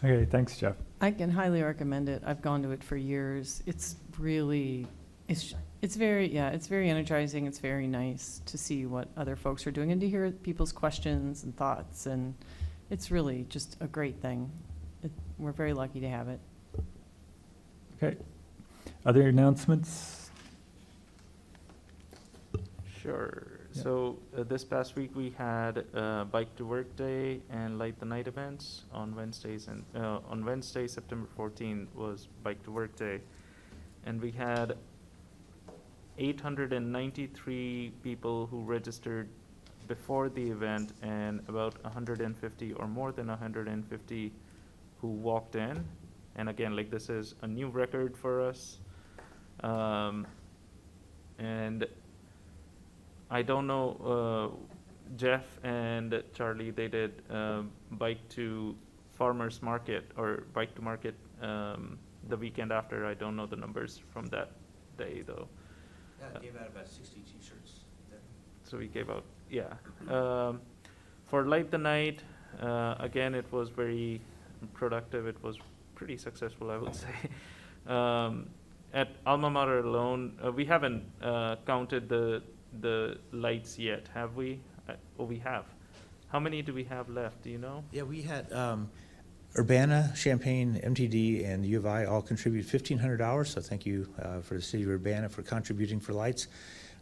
Okay, thanks, Jeff. I can highly recommend it. I've gone to it for years. It's really, it's very energizing. It's very nice to see what other folks are doing and to hear people's questions and thoughts. And it's really just a great thing. We're very lucky to have it. Okay. Other announcements? Sure. Yeah. So this past week, we had Bike to Work Day and Light the Night events on Wednesdays. And on Wednesday, September 14th, was Bike to Work Day. And we had 893 people who registered before the event, and about 150 or more than 150 who walked in. And again, like, this is a new record for us. And I don't know, Jeff and Charlie, they did Bike to Farmers Market or Bike to Market the weekend after. I don't know the numbers from that day, though. Yeah, gave out about 60 T-shirts then. So we gave out, yeah. For Light the Night, again, it was very productive. It was pretty successful, I would say. At Alma Mater alone, we haven't counted the lights yet, have we? Oh, we have. How many do we have left? Do you know? Yeah, we had Urbana, Champaign, MTD, and U of I all contribute $1,500, so thank you for the city of Urbana for contributing for lights.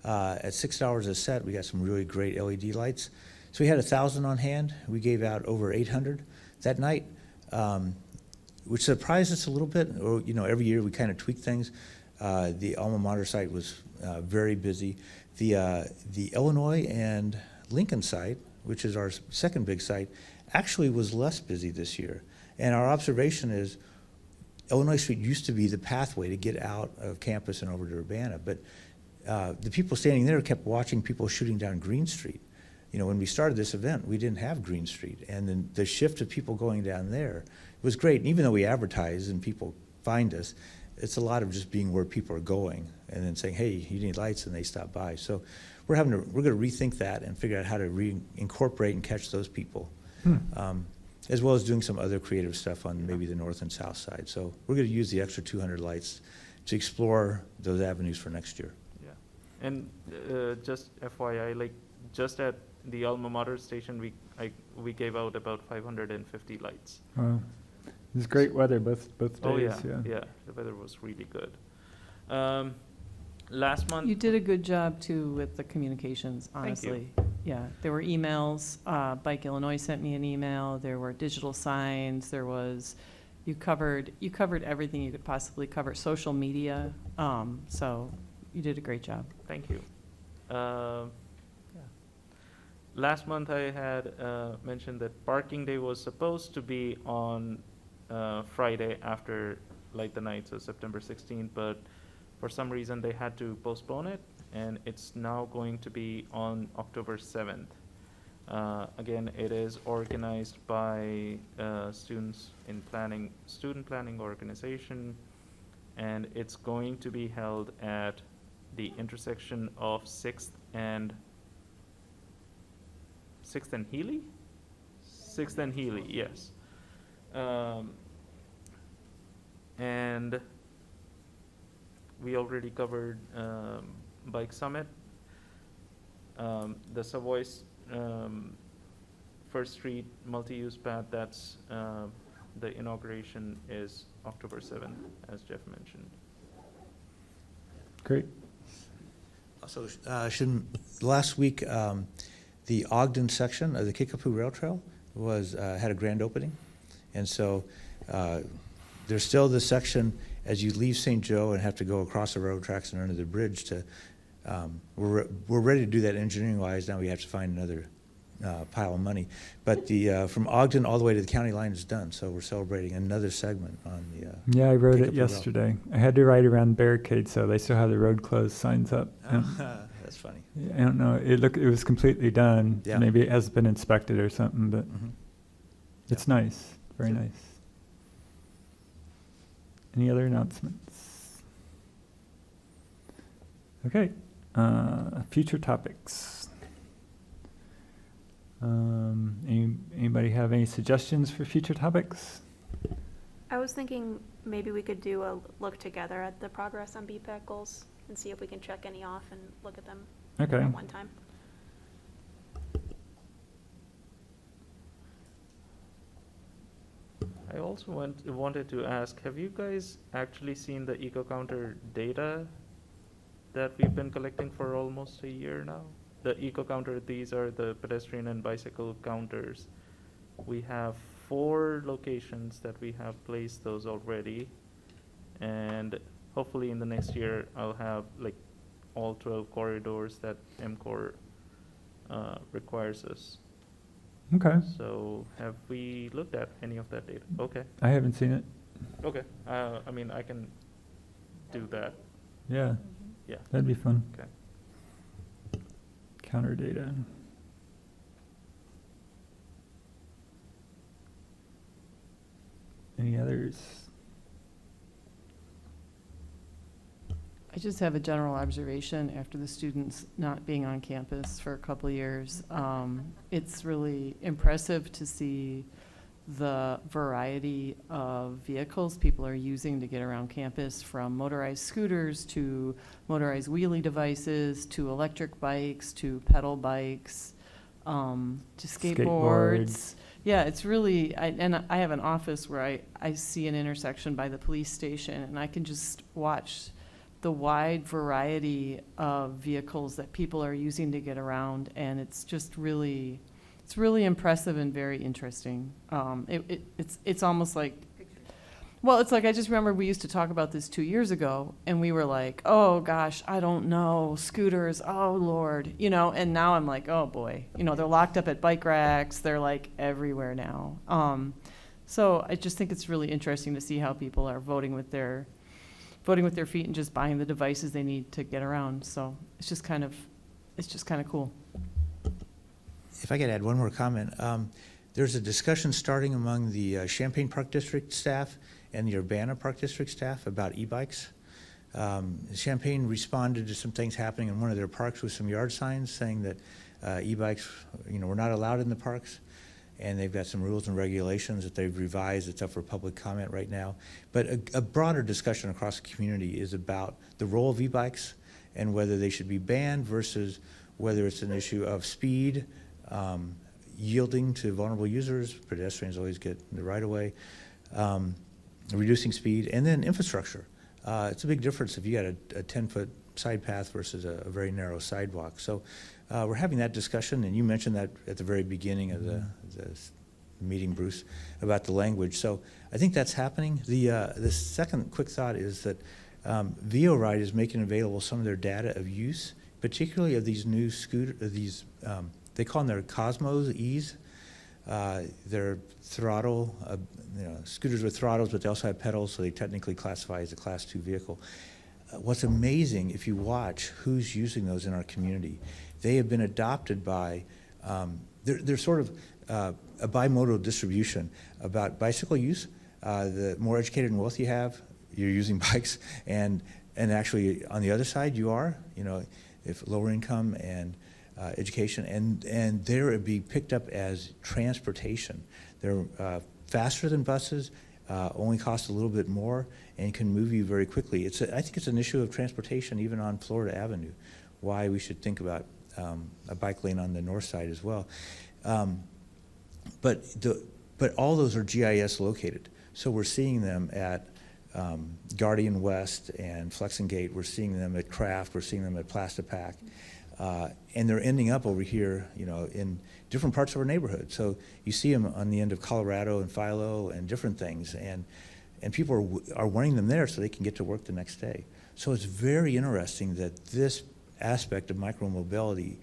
At $6 a set, we got some really great LED lights. So we had 1,000 on hand. We gave out over 800 that night, which surprised us a little bit. Or, you know, every year we kind of tweak things. The Alma Mater site was very busy. The Illinois and Lincoln site, which is our second big site, actually was less busy this year. And our observation is Illinois Street used to be the pathway to get out of campus and over to Urbana, but the people standing there kept watching people shooting down Green Street. You know, when we started this event, we didn't have Green Street, and then the shift of people going down there was great. And even though we advertise and people find us, it's a lot of just being where people are going and then saying, hey, you need lights, and they stop by. So we're going to rethink that and figure out how to reincorporate and catch those people, as well as doing some other creative stuff on maybe the north and south side. So we're going to use the extra 200 lights to explore those avenues for next year. Yeah. And just FYI, like, just at the Alma Mater station, we gave out about 550 lights. Wow. It was great weather both days. Oh yeah, the weather was really good. Last month, You did a good job too with the communications, Thank you. honestly. Yeah, there were emails, Bike Illinois sent me an email, there were digital signs, there was, you covered everything you could possibly cover, social media, so you did a great job. Thank you. Last month I had mentioned that Parking Day was supposed to be on Friday after Light the Night, so September 16th, but for some reason they had to postpone it, and it's now going to be on October 7th. Again, it is organized by students in student planning organization, and it's going to be held at the intersection of 6th and Healy? 6th and Healy, yes. And we already covered Bike Summit. The Savoy's First Street multi-use path, that's the inauguration is October 7th, as Jeff mentioned. Great. Also, last week, the Ogden section of the Kickapoo Rail Trail had a grand opening. And so there's still this section as you leave St. Joe and have to go across the railroad tracks and under the bridge to, we're ready to do that engineering-wise. Now we have to find another pile of money. But from Ogden all the way to the county line is done, so we're celebrating another segment on the Yeah, I wrote it Kickapoo Rail. yesterday. I had to write around barricades, so they still have the road closed signs up. That's funny. I don't know. It was completely done. Yeah. Maybe it has been inspected or something, but Mhm. it's nice. Very nice. Any other announcements? Okay. Future topics. Anybody have any suggestions for future topics? I was thinking maybe we could do a look together at the progress on BPAC goals and see if we can check any off and look at them Okay. at one time. I also wanted to ask, have you guys actually seen the eco counter data? that we've been collecting for almost a year now. The eco counter, these are the pedestrian and bicycle counters. We have 4 locations that we have placed those already. And hopefully in the next year, I'll have like all 12 corridors that MCOR requires us. Okay. So have we looked at any of that data? Okay. I haven't seen it. Okay. I mean, I can do that. Yeah, Yeah. that'd be fun. Okay. Counter data. Any others? I just have a general observation after the students not being on campus for a couple of years. It's really impressive to see the variety of vehicles people are using to get around campus, from motorized scooters to motorized wheelie devices to electric bikes to pedal bikes to skateboards. Yeah, it's really, and I have an office where I see an intersection by the police station, and I can just watch the wide variety of vehicles that people are using to get around, and it's just really, it's really impressive and very interesting. It's almost like, well, it's like, I just remember we used to talk about this 2 years ago, and we were like, oh gosh, I don't know, scooters, oh Lord, you know, and now I'm like, oh boy, you know, they're locked up at bike racks, they're like everywhere now. So I just think it's really interesting to see how people are voting with their feet and just buying the devices they need to get around. So it's just kind of cool. If I could add one more comment, there's a discussion starting among the Champaign Park District staff and the Urbana Park District staff about e-bikes. Champaign responded to some things happening in one of their parks with some yard signs saying that e-bikes, you know, were not allowed in the parks. And they've got some rules and regulations that they've revised. It's up for public comment right now. But a broader discussion across the community is about the role of e-bikes and whether they should be banned versus whether it's an issue of speed, yielding to vulnerable users. Pedestrians always get in the right of way, reducing speed, and then infrastructure. It's a big difference if you got a 10-foot side path versus a very narrow sidewalk. So we're having that discussion, and you mentioned that at the very beginning of the meeting, Bruce, about the language. So I think that's happening. The second quick thought is that VORide is making available some of their data of use, particularly of these new they call them their Cosmos E's. They're throttle, scooters with throttles, but they also have pedals, so they technically classify as a Class 2 vehicle. What's amazing, if you watch who's using those in our community, they have been adopted by, they're sort of a bimodal distribution about bicycle use. The more educated and wealthy you have, you're using bikes, and actually on the other side you are, if lower income and education, and they're being picked up as transportation. They're faster than buses, only cost a little bit more, and can move you very quickly. I think it's an issue of transportation even on Florida Avenue, why we should think about a bike lane on the north side as well. But all those are GIS located. So we're seeing them at Guardian West and Flex and Gate. We're seeing them at Craft. We're seeing them at Plastipack. And they're ending up over here, in different parts of our neighborhood. So you see them on the end of Colorado and Philo and different things. And people are wanting them there so they can get to work the next day. So it's very interesting that this aspect of micromobility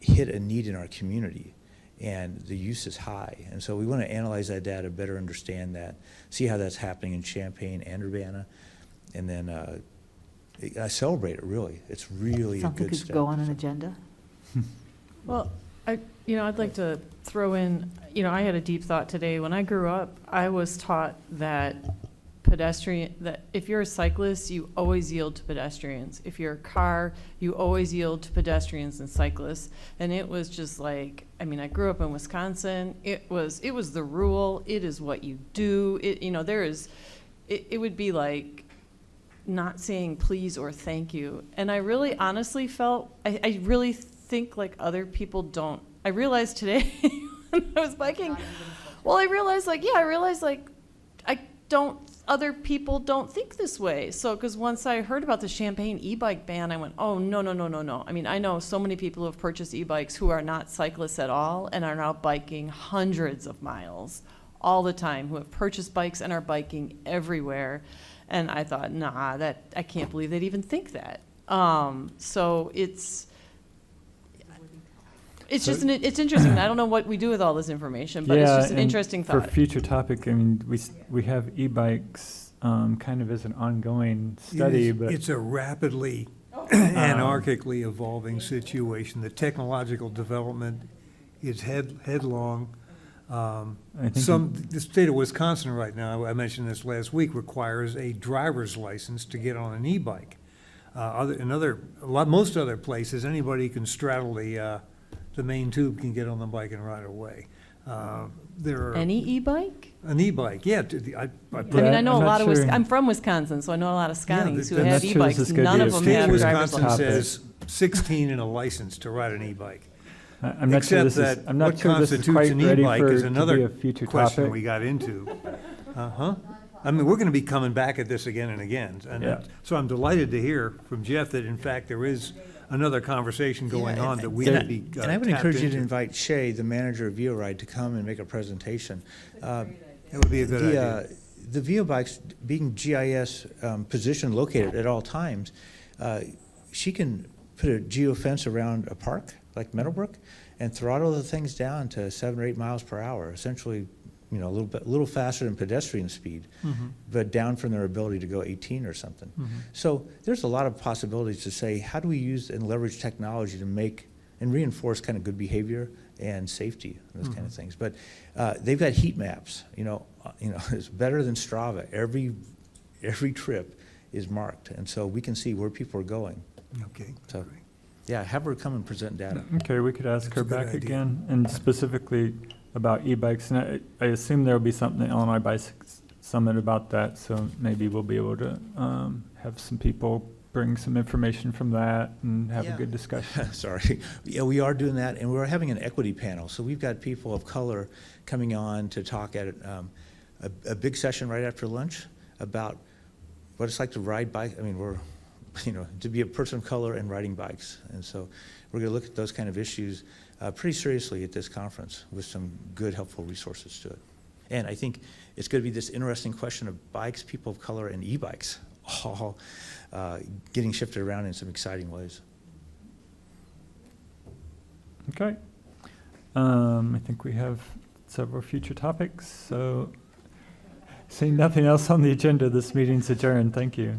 hit a need in our community, and the use is high. And so we want to analyze that data, better understand that, see how that's happening in Champaign and Urbana, and then I celebrate it, really. It's really a Something good could step. go on an agenda? Well, I'd like to throw in, I had a deep thought today. When I grew up, I was taught that if you're a cyclist, you always yield to pedestrians. If you're a car, you always yield to pedestrians and cyclists. And it was just like, I grew up in Wisconsin. It was the rule. It is what you do. It would be like not saying please or thank you. And I really honestly felt, I really think like other people don't. I realized today when I was biking, I realized other people don't think this way. So, because once I heard about the Champaign e-bike ban, I went, oh, no, no, no, no, no. I mean, I know so many people who have purchased e-bikes who are not cyclists at all and are now biking hundreds of miles all the time, who have purchased bikes and are biking everywhere. And I thought, nah, I can't believe they'd even think that. So it's just, it's interesting. I don't know what we do with all this information, but it's just an and interesting for thought. future topic, I mean, we have e-bikes kind of as an ongoing study, but It's a rapidly anarchically evolving situation. The technological development is headlong. I think The state of Wisconsin right now, I mentioned this last week, requires a driver's license to get on an e-bike. Most other places, anybody can straddle the main tube, can get on the bike and ride away. There are Any e-bike? an e-bike, yeah. I mean, I know I'm a not lot of, sure. I'm from Wisconsin, so I know a lot of Scotties who I'm have not sure this e-bikes. is gonna None be of a them State have of driver's Wisconsin licenses. says 16 and a license to ride an e-bike. I'm not sure Except this is, that I'm not what sure this is constitutes quite an ready e-bike for, is to be another a future question topic. we got into. I mean, we're going to be coming back at this again and again. And Yeah. so I'm delighted to hear from Jeff that in fact there is another conversation going Yeah, on that we and need to be And I would tapped encourage you to into. invite Shay, the manager of VeoRide, to come and make a presentation. That would be a good idea. The VeoBikes, being GIS position located at all times, she can put a geofence around a park like Meadowbrook and throttle the things down to 7 or 8 miles per hour, essentially, a little faster than pedestrian speed, but down from their ability to go 18 or something. So there's a lot of possibilities to say, how do we use and leverage technology to make and reinforce kind of good behavior and safety, those kind of things. But they've got heat maps. It's better than Strava. Every trip is marked, and so we can see where people are going. Okay, So, great. yeah, have her come and present data. Okay, we could ask That's her a good back idea. again, and specifically about e-bikes. And I assume there'll be something at Illinois Bicycle Summit about that, so maybe we'll be able to have some people bring some information from that and have a Yeah. good discussion. Sorry. Yeah, we are doing that, and we're having an equity panel. So we've got people of color coming on to talk at a big session right after lunch about what it's like to ride bike. I mean, to be a person of color and riding bikes. And so we're going to look at those kind of issues pretty seriously at this conference with some good, helpful resources to it. And I think it's going to be this interesting question of bikes, people of color, and e-bikes all getting shifted around in some exciting ways. Okay. I think we have several future topics, so seeing nothing else on the agenda, this meeting's adjourned. Thank you.